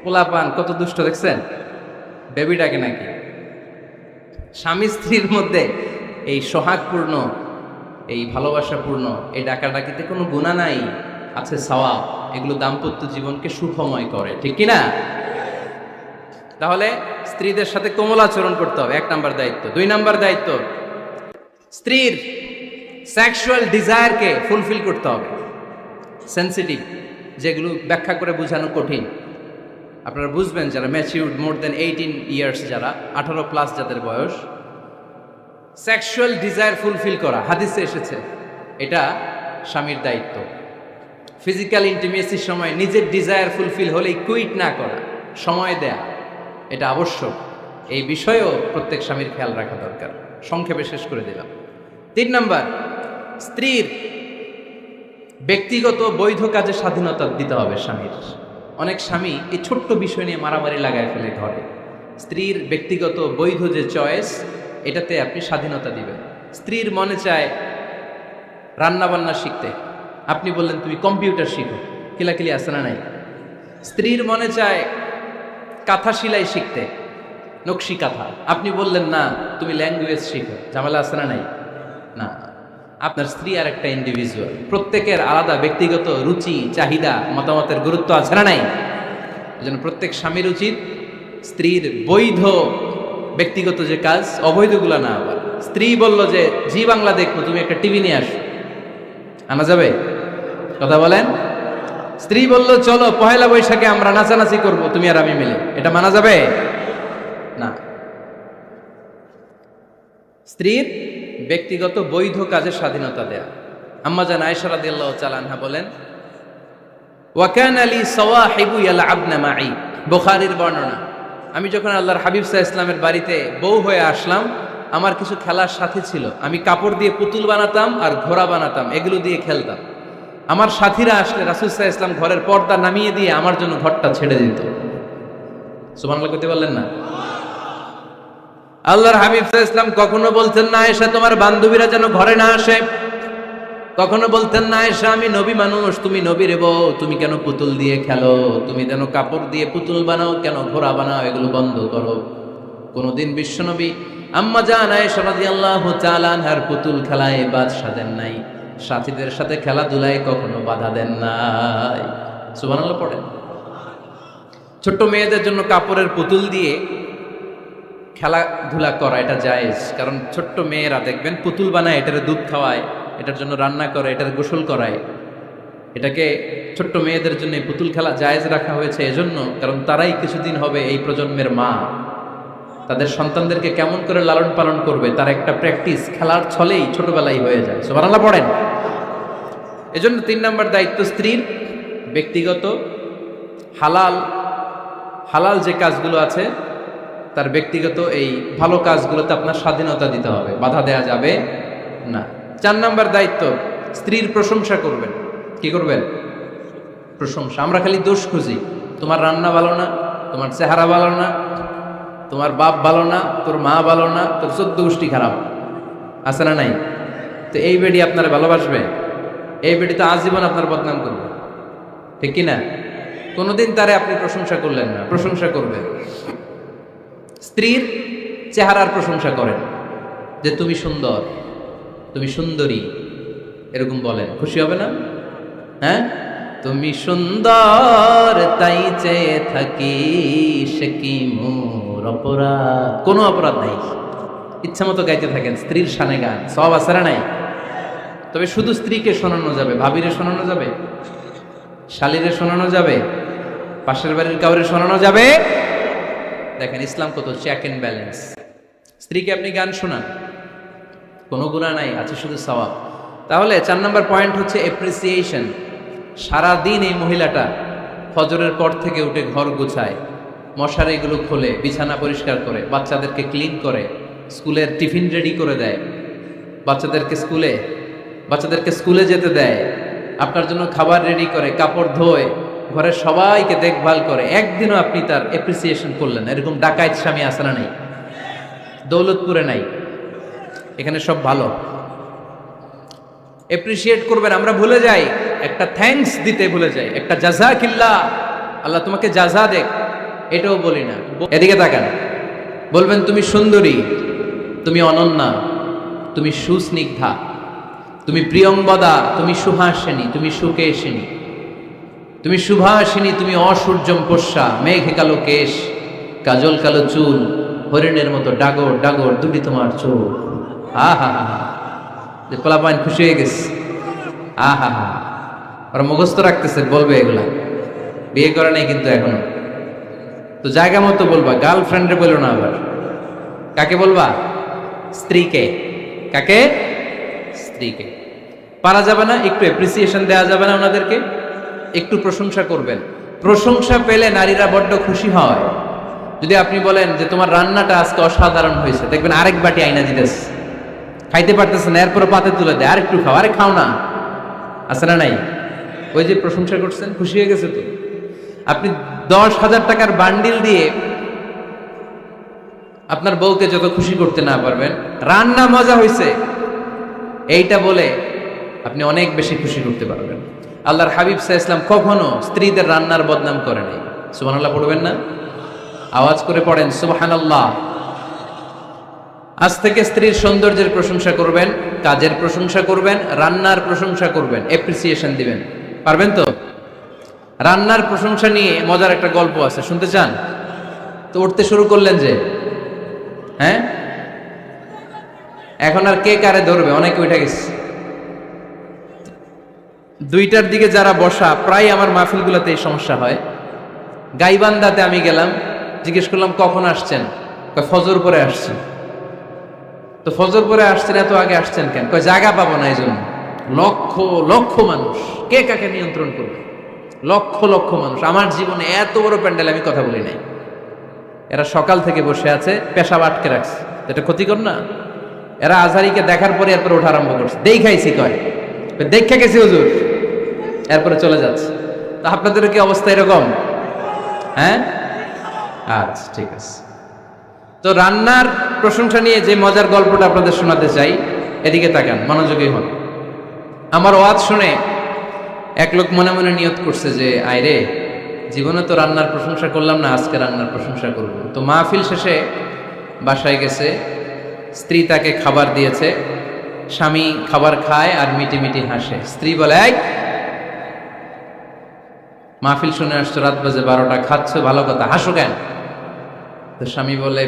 পোলাপান কত দুষ্ট দেখছেন, বেবি ডাকে নাকি? স্বামী স্ত্রীর মধ্যে এই সোহাগপূর্ণ, এই ভালোবাসাপূর্ণ এই ডাকাডাকিতে কোনো গুনাহ নাই, আছে সওয়াব। এগুলো দাম্পত্য জীবনকে সুখময় করে, ঠিক কিনা? তাহলে স্ত্রীদের সাথে কোমল আচরণ করতে হবে, 1 নাম্বার দায়িত্ব। 2 নাম্বার দায়িত্ব, স্ত্রীর সেক্সুয়াল ডিজায়ারকে ফুলফিল করতে হবে। সেনসিটিভ, যেগুলো ব্যাখ্যা করে বোঝানো কঠিন। আপনারা বুঝবেন যারা ম্যাচিউরড, মোর দেন 18 ইয়ার্স, যারা 18+ যাদের বয়স, সেক্সুয়াল ডিজায়ার ফুলফিল করা হাদিসে এসেছে, এটা স্বামীর দায়িত্ব। ফিজিক্যাল ইন্টিমেসির সময় নিজের ডিজায়ার ফুলফিল হলেই কুইট না করা, সময় দেয়া, এটা আবশ্যক। এই বিষয়েও প্রত্যেক স্বামীর খেয়াল রাখা দরকার। সংক্ষেপে শেষ করে দিলাম। 3 নাম্বার, স্ত্রীর ব্যক্তিগত বৈধ কাজে স্বাধীনতা দিতে হবে স্বামীর। অনেক স্বামী এই ছোট্ট বিষয় নিয়ে মারামারি লাগায় ফেলে ঘরে। স্ত্রীর ব্যক্তিগত বৈধ যে চয়েস, এটাতে আপনি স্বাধীনতা দিবেন। স্ত্রীর মনে চায় রান্না বান্না শিখতে, আপনি বললেন তুমি কম্পিউটার শিখো, কিলাকিলি আছে না নাই? স্ত্রীর মনে চায় কাঁথা সেলাই শিখতে, নকশি কাঁথা, আপনি বললেন না তুমি ল্যাঙ্গুয়েজ শিখো, ঝামেলা আছে না নাই? না, আপনার স্ত্রী আর একটা ইন্ডিভিজুয়াল, প্রত্যেকের আলাদা ব্যক্তিগত রুচি, চাহিদা, মতামতের গুরুত্ব আছে না নাই? এজন্য প্রত্যেক স্বামীর উচিত স্ত্রীর বৈধ ব্যক্তিগত যে কাজ, অবৈধগুলা না। আবার স্ত্রী বলল যে জি বাংলা দেখবো, তুমি একটা টিভি নিয়ে আসো, আনা যাবে? কথা বলেন। স্ত্রী বলল চলো পহেলা বৈশাখে আমরা নাচানাচি করব, তুমি আর আমি মিলে, এটা মানা যাবে না। স্ত্রীর ব্যক্তিগত বৈধ কাজের স্বাধীনতা দেয়া। আম্মা জান আয়েশা রাদিয়াল্লাহু তাআলা আনহা বলেন, ওয়া কানা লি সাওয়াহিবু ইয়ালআবনা মাই, বুখারীর বর্ণনা। আমি যখন আল্লাহর হাবিব সাল্লাল্লাহু আলাইহি ওয়াসাল্লামের বাড়িতে বউ হয়ে আসলাম, আমার কিছু খেলার সাথী ছিল। আমি কাপড় দিয়ে পুতুল বানাতাম আর ঘোড়া বানাতাম, এগুলো দিয়ে খেলতাম। আমার সাথীরা আসলে রাসূল সাল্লাল্লাহু আলাইহি ওয়াসাল্লাম ঘরের পর্দা নামিয়ে দিয়ে আমার জন্য ঘরটা ছেড়ে দিত। সুবহানাল্লাহ কইতে পারলেন না? আল্লাহর হাবিব সাল্লাল্লাহু আলাইহি ওয়াসাল্লাম কখনো বলতেন না আয়েশা তোমার বান্ধবীরা যেন ঘরে না আসে, কখনো বলতেন না আয়েশা আমি নবী মানুষ, তুমি নবীর বউ, তুমি কেন পুতুল দিয়ে খেলো, তুমি যেন কাপড় দিয়ে পুতুল বানাও, কেন ঘোড়া বানাও, এগুলো বন্ধ করো। কোনদিন বিশ্বনবী আম্মা জান আয়েশা রাদিয়াল্লাহু তাআলা আনহার পুতুল খেলায় বাদ সাধেন নাই, সাথীদের সাথে খেলাধুলায় কখনো বাধা দেন নাই। সুবহানাল্লাহ পড়েন। ছোট্ট মেয়েদের জন্য কাপড়ের পুতুল দিয়ে খেলাধুলা করা এটা জায়েজ, কারণ ছোট্ট মেয়েরা দেখবেন পুতুল বানায়, এটার দুধ খাওয়ায়, এটার জন্য রান্না করে, এটার গোসল করায়। এটাকে ছোট্ট মেয়েদের জন্য পুতুল খেলা জায়েজ রাখা হয়েছে এজন্য, কারণ তারাই কিছুদিন হবে এই প্রজন্মের মা। তাদের সন্তানদেরকে কেমন করে লালন পালন করবে তার একটা প্র্যাকটিস খেলার ছলেই ছোটবেলায় হয়ে যায়। সুবহানাল্লাহ পড়েন। এজন্য 3 নম্বর দায়িত্ব স্ত্রীর ব্যক্তিগত হালাল যে কাজগুলো আছে তার ব্যক্তিগত এই ভালো কাজগুলোতে আপনার স্বাধীনতা দিতে হবে, বাধা দেয়া যাবে না। 4 নম্বর দায়িত্ব স্ত্রীর প্রশংসা করবেন। কি করবেন? প্রশংসা। আমরা খালি দোষ খুঁজি, তোমার রান্না ভালো না, তোমার চেহারা ভালো না, তোমার বাপ ভালো না, তোর মা ভালো না, তোর 14 গোষ্ঠী খারাপ, আছে না নাই? তো এই বেডি আপনার ভালোবাসবে? এই বেডি তো আজীবন আপনার বদনাম করবে, ঠিক কি না? কোনোদিন তারে আপনি প্রশংসা করলেন না, প্রশংসা করবেন। স্ত্রীর চেহারার প্রশংসা করেন, যে তুমি সুন্দর, তুমি সুন্দরী, এরকম বলেন, খুশি হবে না? হ্যাঁ, তুমি সুন্দর তাই চেয়ে থাকি, সে কি মোর অপরাধ? কোনো অপরাধ নাই, ইচ্ছা মতো গাইতে থাকেন স্ত্রীর শানে গান, সব আছে না নাই? তবে শুধু স্ত্রীকে শোনানো যাবে, ভাবিরে শোনানো যাবে, শালীরে শোনানো যাবে, পাশের বাড়ির কাউরে শোনানো যাবে? দেখেন ইসলাম কত চেক এন্ড ব্যালেন্স। স্ত্রীকে আপনি গান শোনান, কোনো গুনাহ নাই, আছে শুধু সওয়াব। তাহলে 4 নম্বর পয়েন্ট হচ্ছে এপ্রিসিয়েশন। সারাদিন এই মহিলাটা ফজরের পর থেকে উঠে ঘর গুছায়, মশারিগুলো খোলে, বিছানা পরিষ্কার করে, বাচ্চাদেরকে ক্লিন করে, স্কুলের টিফিন রেডি করে দেয়, বাচ্চাদেরকে স্কুলে যেতে দেয়, আপনার জন্য খাবার রেডি করে, কাপড় ধোয়, ঘরের সবাইকে দেখভাল করে। একদিনও আপনি তার এপ্রিসিয়েশন করলেন? এরকম ডাকাইত স্বামী আছে না নাই? দৌলতপুরে নাই, এখানে সব ভালো। এপ্রিসিয়েট করবেন। আমরা ভুলে যাই, একটা থ্যাঙ্কস দিতে ভুলে যাই, একটা জাযাকিল্লাহ, আল্লাহ তোমাকে জাযা দেখ, এটাও বলি না। এদিকে তাকান, বলবেন তুমি সুন্দরী, তুমি অনন্যা, তুমি সুস্নিগ্ধা, তুমি প্রিয়ংবদা, তুমি সুহাসিনী, তুমি সুকেশিনী, তুমি সুভাষিনী, তুমি অসূর্যম পোষ্যা, মেঘে কালো কেশ, কাজল কালো চুল, হরিণের মতো ডাগর ডাগর দুটি তোমার চোখ। আহা হা হা, যে পোলাপাইন খুশি হয়ে গেছে। আহা হা, ওরা মুখস্থ রাখতেছে, বলবে এগুলা, বিয়ে করে নাই কিন্তু এখনো। তো জায়গা মতো বলবা, গার্লফ্রেন্ডে বলো না। আবার কাকে বলবা? স্ত্রীকে। কাকে? স্ত্রীকে। পারা যাবে না একটু এপ্রিসিয়েশন দেওয়া যাবে না ওনাদেরকে? একটু প্রশংসা করবেন। প্রশংসা পেলে নারীরা বড্ড খুশি হয়। যদি আপনি বলেন যে তোমার রান্নাটা আজকে অসাধারণ হয়েছে, দেখবেন আরেক বাটি আইনা দিতেছে, খাইতে পারতেছে না, এরপরে পাতে তুলে দেয়, আরেকটু খাও, আরে খাও না, আছে না নাই? ওই যে প্রশংসা করছেন, খুশি হয়ে গেছে তো। আপনি 10,000 টাকার বান্ডিল দিয়ে আপনার বউকে যত খুশি করতে না পারবেন, রান্না মজা হয়েছে এইটা বলে আপনি অনেক বেশি খুশি করতে পারবেন। আল্লাহর হাবিব সাল্লাল্লাহু আলাইহি ওয়াসাল্লাম কখনো স্ত্রীদের রান্নার বদনাম করে নাই। সুবহানাল্লাহ পড়বেন না? আওয়াজ করে পড়েন সুবহানাল্লাহ। আজ থেকে স্ত্রীর সৌন্দর্যের প্রশংসা করবেন, কাজের প্রশংসা করবেন, রান্নার প্রশংসা করবেন, এপ্রিসিয়েশন দিবেন। পারবেন তো? রান্নার প্রশংসা নিয়ে মজার একটা গল্প আছে, শুনতে চান? তো উঠতে শুরু করলেন যে, হ্যাঁ, এখন আর কে কারে ধরবে? অনেকে উঠে গেছে। 2টার দিকে যারা বসা, প্রায় আমার মাহফিলগুলোতে এই সমস্যা হয়। গাইবান্ধাতে আমি গেলাম, জিজ্ঞেস করলাম কখন আসছেন? ফজর পরে আসছেন। তো ফজর পরে আসছেন, এত আগে আসছেন কেন? জায়গা পাবো না, এই জন্য। লক্ষ লক্ষ মানুষ, কে কাকে নিয়ন্ত্রণ করবে? লক্ষ লক্ষ মানুষ। আমার জীবনে এত বড় প্যান্ডেল আমি কথা বলি নাই। এরা সকাল থেকে বসে আছে, পেশাব আটকে রাখছে, এটা ক্ষতিকর না? এরা আজহারিকে দেখার পরে এরপরে ওঠা আরম্ভ করছে, দেখাইছি, কয় দেখে গেছি হুজুর, এরপরে চলে যাচ্ছে। তা আপনাদেরও কি অবস্থা এরকম? হ্যাঁ, আচ্ছা ঠিক আছে। তো রান্নার প্রশংসা নিয়ে যে মজার গল্পটা আপনাদের শোনাতে চাই, এদিকে তাকান, মনোযোগী হন। আমার ওয়াজ শুনে এক লোক মনে মনে নিয়ত করছে যে আইরে, জীবনে তো রান্নার প্রশংসা করলাম না, আজকে রান্নার প্রশংসা করব। তো মাহফিল শেষে বাসায় গেছে, স্ত্রী তাকে খাবার দিয়েছে, স্বামী খাবার খায় আর মিটি মিটি হাসে। স্ত্রী বলে, এই মাহফিল শুনে আসছো, রাত বাজে 12টা, খাচ্ছ ভালো কথা, হাসো কেন? তো স্বামী বলে,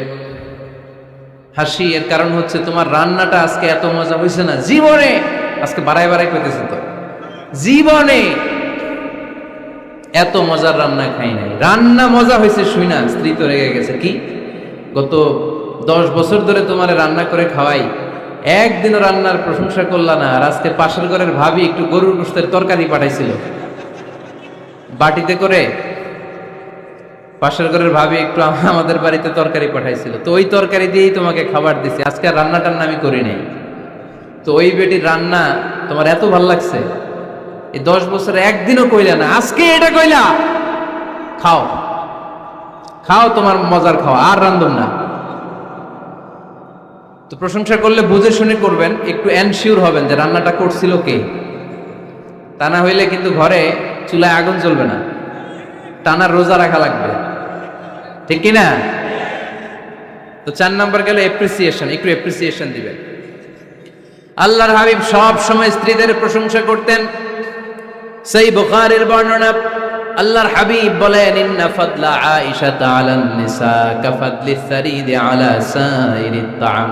হাসি এর কারণ হচ্ছে তোমার রান্নাটা আজকে এত মজা হয়েছে না, জীবনে, আজকে বাড়াই বাড়াই পেতেছে, তো জীবনে এত মজার রান্না খাই নাই। রান্না মজা হয়েছে শুই না। স্ত্রী তো রেগে গেছে, কি গত 10 বছর ধরে তোমারে রান্না করে খাওয়াই, একদিনও রান্নার প্রশংসা করলা না। আর আজকে পাশের ঘরের ভাবি একটু গরুর গোশতের তরকারি পাঠাইছিল বাটিতে করে, পাশের ঘরের ভাবি একটু আমাদের বাড়িতে তরকারি পাঠাইছিল, তো ওই তরকারি দিয়েই তোমাকে খাবার দিছি। আজকে আর রান্না টান্না আমি করি নাই। তো ওই বেটির রান্না তোমার এত ভাল লাগছে, এই 10 বছরে একদিনও কইলা না, আজকে এটা কইলা। খাও খাও, তোমার মজার খাওয়া, আর রান্ধুন না। তো প্রশংসা করলে বুঝে শুনে করবেন, একটু এনশিওর হবেন যে রান্নাটা করছিল কে। তা না হইলে কিন্তু ঘরে চুলায় আগুন জ্বলবে না, টানা রোজা রাখা লাগবে, ঠিক কিনা? তো 4 নাম্বার গেল এপ্রিসিয়েশন, একটু এপ্রিসিয়েশন দিবেন। আল্লাহর হাবিব সব সময় স্ত্রীদের প্রশংসা করতেন। সেই বুখারীর বর্ণনা, আল্লাহর হাবিব বলেন, ইন্না ফাদলা আয়েশা আলান নিসা কাফাদলি সারিদ আলা সাইরিত তাআম।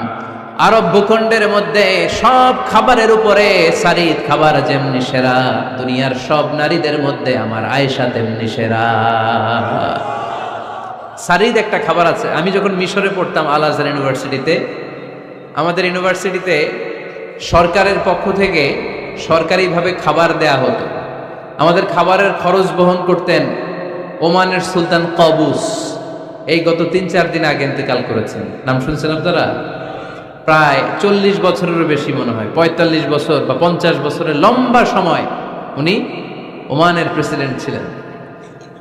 আরব ভূখণ্ডের মধ্যে সব খাবারের উপরে সারিদ খাবার যেমনি সেরা, দুনিয়ার সব নারীদের মধ্যে আমার আয়েশা তেমনি সেরা। সারিদ একটা খাবার আছে। আমি যখন মিশরে পড়তাম আল আজহার ইউনিভার্সিটিতে, আমাদের ইউনিভার্সিটিতে সরকারের পক্ষ থেকে সরকারিভাবে খাবার দেয়া হতো। আমাদের খাবারের খরচ বহন করতেন ওমানের সুলতান কাবুস। এই গত 3-4 দিন আগে ইন্তেকাল করেছেন। নাম শুনছেন আপনারা? প্রায় 40 বছরেরও বেশি মনে হয়, 45 বছর বা 50 বছরের লম্বা সময় উনি ওমানের প্রেসিডেন্ট ছিলেন।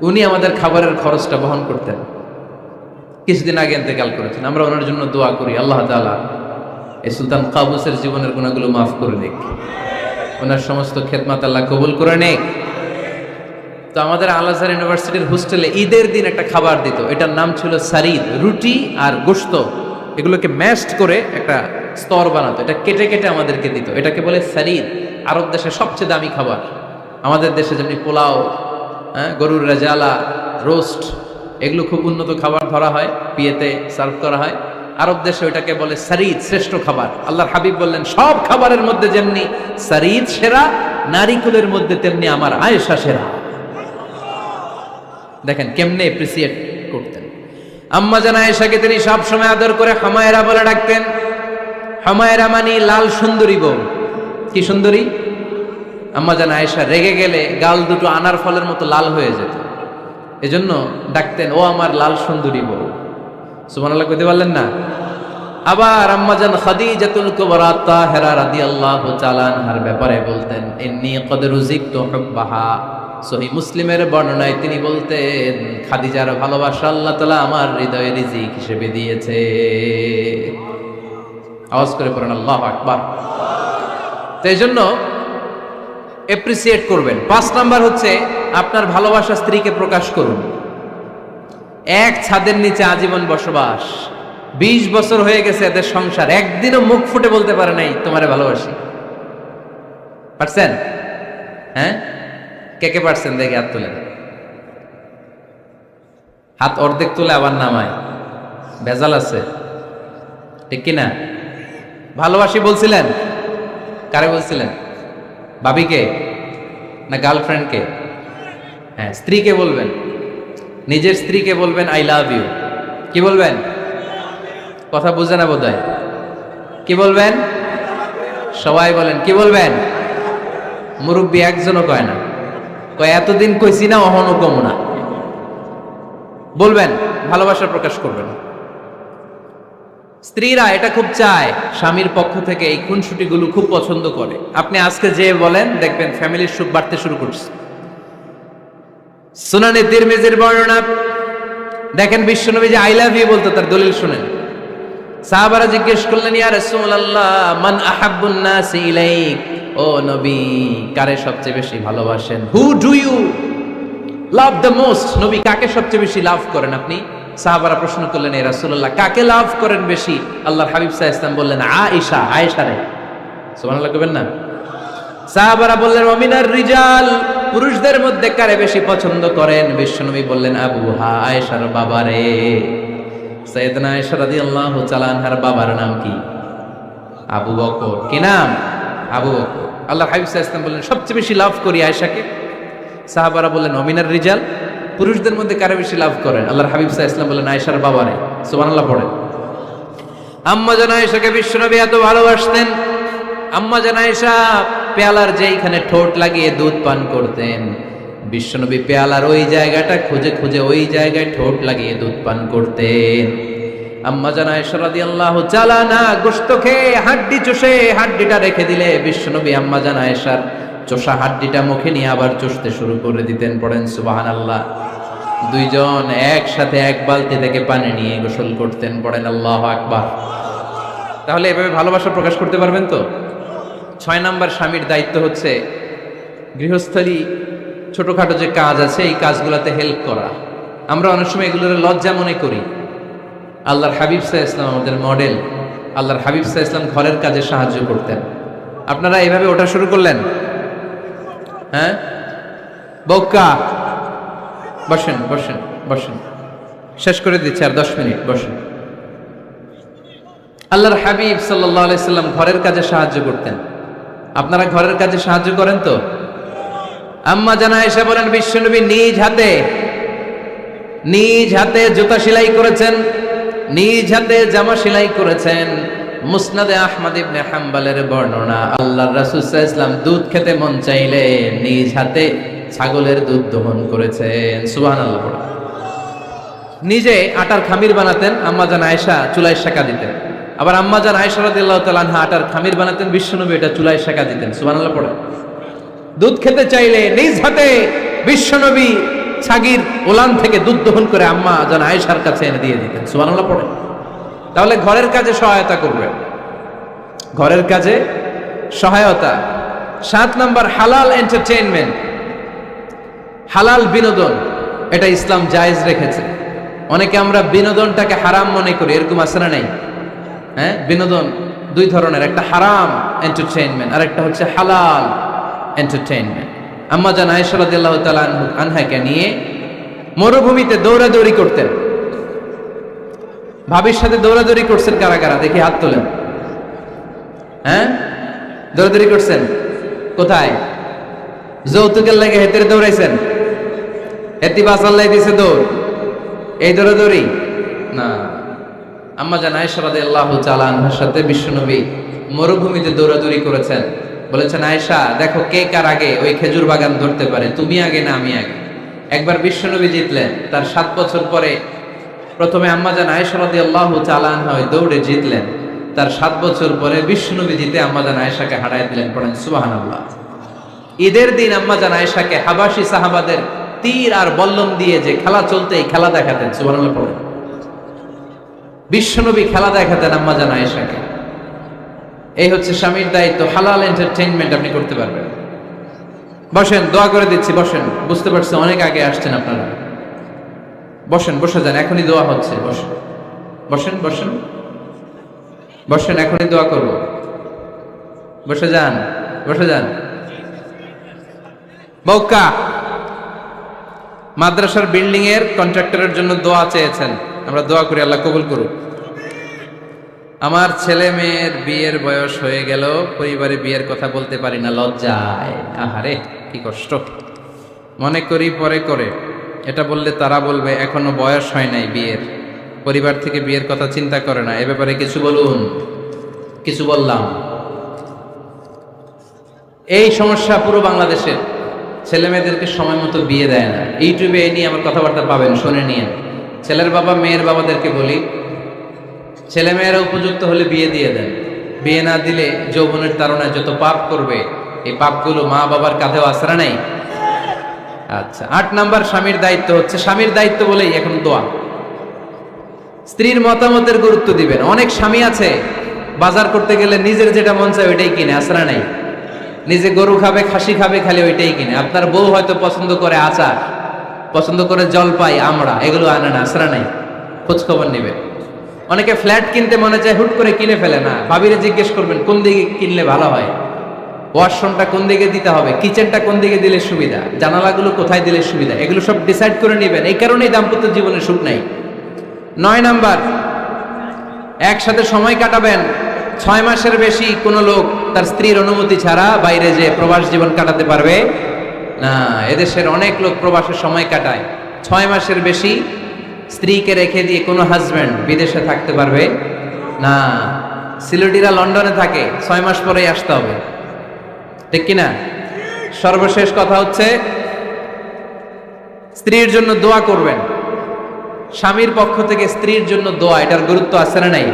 উনি আমাদের খাবারের খরচটা বহন করতেন। কিছুদিন আগে ইন্তেকাল করেছেন। আমরা ওনার জন্য দোয়া করি, আল্লাহ তাআলা এই সুলতান কাবুসের জীবনের গুনাহগুলো মাফ করে নিক, ওনার সমস্ত খেদমত আল্লাহ কবুল করে নিক। তো আমাদের আল আজহার ইউনিভার্সিটির হোস্টেলে ঈদের দিন একটা খাবার দিত, এটার নাম ছিল সারিদ। রুটি আর গোশত এগুলোকে ম্যাশড করে একটা স্তর বানাতো, এটা কেটে কেটে আমাদেরকে দিত। এটাকে বলে সারিদ। আরব দেশে সবচেয়ে দামি খাবার। আমাদের দেশে যেমনি পোলাও, গরুর রেজালা, রোস্ট, এগুলো খুব উন্নত খাবার ধরা হয়, বিয়েতে সার্ভ করা হয়। আরব দেশে ওইটাকে বলে সারিদ, শ্রেষ্ঠ খাবার। আল্লাহর হাবিব বললেন, সব খাবারের মধ্যে যেমনি সারিদ সেরা, নারীকুলের মধ্যে তেমনি আমার আয়েশা সেরা। দেখেন কেমনে এপ্রিসিয়েট করতেন। আম্মা জান আয়েশাকে তিনি সব সময় আদর করে হামায়রা বলে ডাকতেন। হামায়রা মানে লাল সুন্দরী বউ। কি সুন্দরী? আম্মা জান আয়েশা রেগে গেলে গাল দুটো আনার ফলের মতো লাল হয়ে যেত, এজন্য ডাকতেন, ও আমার লাল সুন্দরী বউ। সুবহানাল্লাহ কইতে পারলেন না? আবার আম্মা জান খাদিজাতুল কুবরা তাহেরা রাদিয়াল্লাহু তাআলা আনহার ব্যাপারে বলতেন, ইন্নী ক্বাদ রুজিকতু হুব্বাহা। সহিহ মুসলিমের বর্ণনায় তিনি বলতেন, খাদিজার ভালোবাসা আল্লাহ তাআলা আমার হৃদয়ে রিজিক হিসেবে দিয়েছে। আওয়াজ করে পড়েন আল্লাহু আকবার। তো এইজন্য এপ্রিসিয়েট করবেন। 5 নাম্বার হচ্ছে আপনার ভালোবাসা স্ত্রীকে প্রকাশ করুন। এক ছাদের নিচে আজীবন বসবাস, 20 বছর হয়ে গেছে এদের সংসার, একদিনও মুখ ফুটে বলতে পারে নাই তোমারে ভালোবাসি। পারছেন? হ্যাঁ, কে কে পারছেন? দেখে হাত তুলেন। হাত অর্ধেক তুলে আবার নামায়, ভেজাল আছে, ঠিক কিনা? ভালোবাসি বলছিলেন? কারে বলছিলেন? ভাবিকে না গার্লফ্রেন্ডকে? হ্যাঁ, স্ত্রীকে বলবেন। নিজের স্ত্রীকে বলবেন আই লাভ ইউ। কি বলবেন? কথা বুঝে না বোধহয়। কি বলবেন? সবাই বলেন। কি বলবেন? মুরব্বী একজনও কয় না, কয় এতদিন কইছি না, অহনো কমো না। বলবেন, ভালোবাসা প্রকাশ করবেন। স্ত্রীরা এটা খুব চায়, স্বামীর পক্ষ থেকে এই খুনসুটিগুলো খুব পছন্দ করে। আপনি আজকে যে বলেন, দেখবেন ফ্যামিলির সুখ বাড়তে শুরু করছে। সুনানে তিরমিজির বর্ণনা দেখেন, বিশ্বনবী যে আই লাভ ইউ বলতো, তার দলিল শুনেন। সাহাবারা জিজ্ঞেস করলেন, ইয়া রাসূলুল্লাহ, মান আহাব্বুন নাসি ইলাইক, ও নবী কারে সবচেয়ে বেশি ভালোবাসেন? Who do you love the most? নবী কাকে সবচেয়ে বেশি লাভ করেন আপনি? সাহাবারা প্রশ্ন করলেন, ইয়া রাসূলুল্লাহ কাকে লাভ করেন বেশি? আল্লাহর হাবিব সাল্লাল্লাহু আলাইহি ওয়াসাল্লাম বললেন, আয়েশা, আয়েশা রে। সুবহানাল্লাহ কইবেন না? সাহাবারা বললেন, ওমিনার রিজাল, পুরুষদের মধ্যে কারে বেশি পছন্দ করেন? বিশ্বনবী বললেন, আবুহা, আয়েশার বাবারে। সাইয়েদনা আয়েশা রাদিয়াল্লাহু তাআলা আনহার বাবার নাম কি? আবু বকর। কি নাম? আবু বকর। আল্লাহর হাবিব সাল্লাল্লাহু আলাইহি ওয়াসাল্লাম বললেন, সবচেয়ে বেশি লাভ করি আয়েশাকে। সাহাবারা বললেন, ওমিনার রিজাল, পুরুষদের মধ্যে কারে বেশি লাভ করেন? আল্লাহর হাবিব সাল্লাল্লাহু আলাইহি ওয়াসাল্লাম বলেন আয়েশার বাবারে। সুবহানাল্লাহ পড়েন। আম্মা জান আয়েশাকে বিশ্বনবী এত ভালোবাসতেন, আম্মা জান আয়েশা পেয়ালার যেইখানে ঠোঁট লাগিয়ে দুধ পান করতেন, বিশ্বনবী পেয়ালার ওই জায়গাটা খুঁজে খুঁজে ওই জায়গায় ঠোঁট লাগিয়ে দুধ পান করতেন। আম্মা জান আয়েশা রাদিয়াল্লাহু তাআলা না গোশত খেয়ে হাড্ডি চষে হাড্ডিটা রেখে দিলে বিশ্বনবী আম্মা জান আয়েশার চষা হাড্ডিটা মুখে নিয়ে আবার চষতে শুরু করে দিতেন। পড়েন সুবহানাল্লাহ। দুইজন একসাথে এক বালতি থেকে পানি নিয়ে গোসল করতেন। পড়েন আল্লাহু আকবার। তাহলে এভাবে ভালোবাসা প্রকাশ করতে পারবেন তো? 6 নাম্বার স্বামীর দায়িত্ব হচ্ছে গৃহস্থলী ছোটখাটো যে কাজ আছে এই কাজগুলোতে হেল্প করা। আমরা অনেক সময় এগুলোর লজ্জা মনে করি। আল্লাহর হাবিব সাল্লাল্লাহু আলাইহি ওয়াসাল্লাম আমাদের মডেল। আল্লাহর হাবিব সাল্লাল্লাহু আলাইহি ওয়াসাল্লাম ঘরের কাজে সাহায্য করতেন। আপনারা এইভাবে ওঠা শুরু করলেন? হ্যাঁ, বউকা বসেন বসেন বসেন, শেষ করে দিচ্ছি আর 10 মিনিট, বসেন। আল্লাহর হাবিব সাল্লাল্লাহু আলাইহি সাল্লাম ঘরের কাজে সাহায্য করতেন। আপনারা ঘরের কাজে সাহায্য করেন তো? আম্মা জান আয়েশা বলেন বিশ্বনবী নিজ হাতে জুতা সেলাই করেছেন, নিজ হাতে জামা সেলাই করেছেন। মুসনাদে আহমদ ইবনে হাম্বলের বর্ণনা, আল্লাহর রাসূল সাল্লাল্লাহু আলাইহি ওয়াসাল্লাম দুধ খেতে মন চাইলে নিজ হাতে ছাগলের দুধ দহন করেছেন। সুবহানাল্লাহ। নিজে আটার খামির বানাতেন, আম্মা জান আয়েশা চুলায় সেকা দিতেন। আবার আম্মা জান আয়েশা রাদিয়াল্লাহু তাআলা আনহা আটার খামির বানাতেন, বিশ্বনবী এটা চুলায় সেকা দিতেন। সুবহানাল্লাহ পড়ে। দুধ খেতে চাইলে নিজ হাতে বিশ্বনবী ছাগির ওলান থেকে দুধ দহন করে আম্মা জান আয়েশার কাছে এনে দিয়ে দিতেন। সুবহানাল্লাহ পড়ে। তাহলে ঘরের কাজে সহায়তা করবেন, ঘরের কাজে সহায়তা। 7 নাম্বার হালাল এন্টারটেইনমেন্ট, হালাল বিনোদন, এটা ইসলাম জায়েজ রেখেছে। অনেকে আমরা বিনোদনটাকে হারাম মনে করি, এরকম আছে না নাই? হ্যাঁ, বিনোদন 2 ধরনের, একটা হারাম এন্টারটেইনমেন্ট আর একটা হচ্ছে হালাল এন্টারটেইনমেন্ট। আম্মা জান আয়েশা রাদিয়াল্লাহু তাআলা আনহাকে নিয়ে মরুভূমিতে দৌড়াদৌড়ি করতেন। ভাবির সাথে দৌড়াদৌড়ি করছেন কারা কারা? দেখি হাত তোলেন। হ্যাঁ, দৌড়াদৌড়ি করছেন কোথায়? যৌতুকের লাগে হেতের দৌড়াইছেন? হেতি বাসাল্লাই দিছে দৌড়, এই দৌড়াদৌড়ি না। আম্মা জান আয়েশা রাদিয়াল্লাহু তাআলা আনহার সাথে বিশ্বনবী মরুভূমিতে দৌড়াদৌড়ি করেছেন। বলেছেন আয়েশা দেখো কে কার আগে ওই খেজুর বাগান ধরতে পারে, তুমি আগে না আমি আগে। একবার বিশ্বনবী জিতলেন, তার 7 বছর পরে প্রথমে আম্মা জান আয়েশা রাদিয়াল্লাহু তাআলা আনহা ওই দৌড়ে জিতলেন। তার 7 বছর পরে বিশ্বনবী জিতে আম্মা জান আয়েশাকে হারায় দিলেন। পড়েন সুবহানাল্লাহ। ঈদের দিন আম্মা জান আয়েশাকে হাবাসি সাহাবাদের তীর আর বল্লম দিয়ে যে খেলা চলতে এই খেলা দেখাতেন। সুবহানাল্লাহ পড়েন। বিশ্বনবী খেলা দেখাতেন আম্মা জান আয়েশাকে। এই হচ্ছে স্বামীর দায়িত্ব। হালাল এন্টারটেইনমেন্ট আপনি করতে পারবেন। বসেন, দোয়া করে দিচ্ছি, বসেন। বুঝতে পারছি অনেক আগে আসছেন আপনারা। বসেন, বসে যান, এখনই দোয়া হচ্ছে। বসেন বসেন বসেন বসেন, এখনই দোয়া করব। বসে যান, বসে যান। বউকা মাদ্রাসার বিল্ডিং এর কন্ট্রাক্টরের জন্য দোয়া চেয়েছেন, আমরা দোয়া করি আল্লাহ কবুল করুক। আমার ছেলে মেয়ের বিয়ের বয়স হয়ে গেল, পরিবারে বিয়ের কথা বলতে পারি না, লজ্জায়। আহারে কি কষ্ট। মনে করি পরে করে, এটা বললে তারা বলবে এখনো বয়স হয় নাই বিয়ের, পরিবার থেকে বিয়ের কথা চিন্তা করে না। এ ব্যাপারে কিছু বলুন। কিছু বললাম। এই সমস্যা পুরো বাংলাদেশের। ছেলে মেয়েদেরকে সময় মতো বিয়ে দেয় না। ইউটিউবে এই নিয়ে আমার কথাবার্তা পাবেন, শুনে নিয়ে। ছেলের বাবা মেয়ের বাবাদেরকে বলি, ছেলে মেয়েরা উপযুক্ত হলে বিয়ে দিয়ে দেন। বিয়ে না দিলে যৌবনের তাড়নায় যত পাপ করবে, এই পাপগুলো মা বাবার কাঁধেও আছড়া নেই। আচ্ছা, 8 নাম্বার স্বামীর দায়িত্ব হচ্ছে, স্বামীর দায়িত্ব বলেই এখন দোয়া। স্ত্রীর মতামতের গুরুত্ব দিবেন। অনেক স্বামী আছে বাজার করতে গেলে নিজের যেটা মন চায় ওইটাই কিনে, আছড়া নাই। নিজে গরু খাবে, খাসি খাবে, খালি ওইটাই কিনে। আপনার বউ হয়তো পছন্দ করে আচার, পছন্দ করে জলপাই, আমড়া, এগুলো আনে না, আছড়া নাই। খোঁজ খবর নিবে। অনেকে ফ্ল্যাট কিনতে মনে চায়, হুট করে কিনে ফেলে না। ভাবিরে জিজ্ঞেস করবেন কোন দিকে কিনলে ভালো হয়, ওয়াশরুমটা কোন দিকে দিতে হবে, কিচেনটা কোন দিকে দিলে সুবিধা, জানালাগুলো কোথায় দিলে সুবিধা, এগুলো সব ডিসাইড করে নেবেন। এই কারণেই দাম্পত্য জীবনে সুখ নাই। 9 নাম্বার, একসাথে সময় কাটাবেন। 6 মাসের বেশি কোনো লোক তার স্ত্রীর অনুমতি ছাড়া বাইরে যে প্রবাস জীবন কাটাতে পারবে না। এদেশের অনেক লোক প্রবাসের সময় কাটায় 6 মাসের বেশি স্ত্রীকে রেখে দিয়ে কোনো হাজব্যান্ড বিদেশে থাকতে পারবে না। সিলেটিরা লন্ডনে থাকে, 6 মাস পরেই আসতে হবে, ঠিক কিনা? সর্বশেষ কথা হচ্ছে, স্ত্রীর জন্য দোয়া করবেন। স্বামীর পক্ষ থেকে স্ত্রীর জন্য দোয়া, এটার গুরুত্ব আছে না নাই?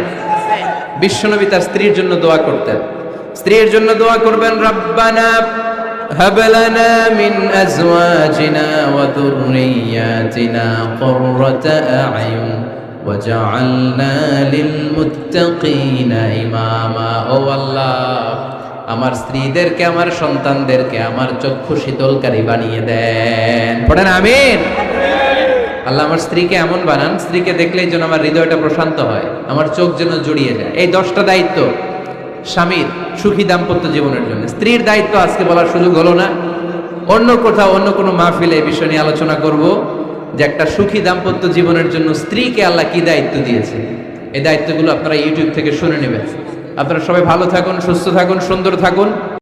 বিশ্বনবী তার স্ত্রীর জন্য দোয়া করতেন। স্ত্রীর জন্য দোয়া করবেন, রব্বানা হাব লানা মিন আজওয়াজিনা ওয়া যুররিয়াতিনা কুররাতা আ'য়ুন ওয়াজআলনা লিল মুত্তাকিনা ইমামা। ও আল্লাহ, আমার স্ত্রীদেরকে, আমার সন্তানদেরকে আমার চক্ষু শীতলকারী বানিয়ে দেন। পড়েন আমিন। আল্লাহ আমার স্ত্রীকে এমন বানান, স্ত্রীকে দেখলেই যেন আমার হৃদয়টা প্রশান্ত হয়, আমার চোখ যেন জুড়িয়ে যায়। এই 10টা দায়িত্ব স্বামীর সুখী দাম্পত্য জীবনের জন্য। স্ত্রীর দায়িত্ব আজকে বলার সুযোগ হলো না, অন্য কোথাও অন্য কোনো মাহফিলে এই বিষয় নিয়ে আলোচনা করব যে একটা সুখী দাম্পত্য জীবনের জন্য স্ত্রীকে আল্লাহ কি দায়িত্ব দিয়েছে। এই দায়িত্বগুলো আপনারা ইউটিউব থেকে শুনে নেবেন। আপনারা সবাই ভালো থাকুন, সুস্থ থাকুন, সুন্দর থাকুন।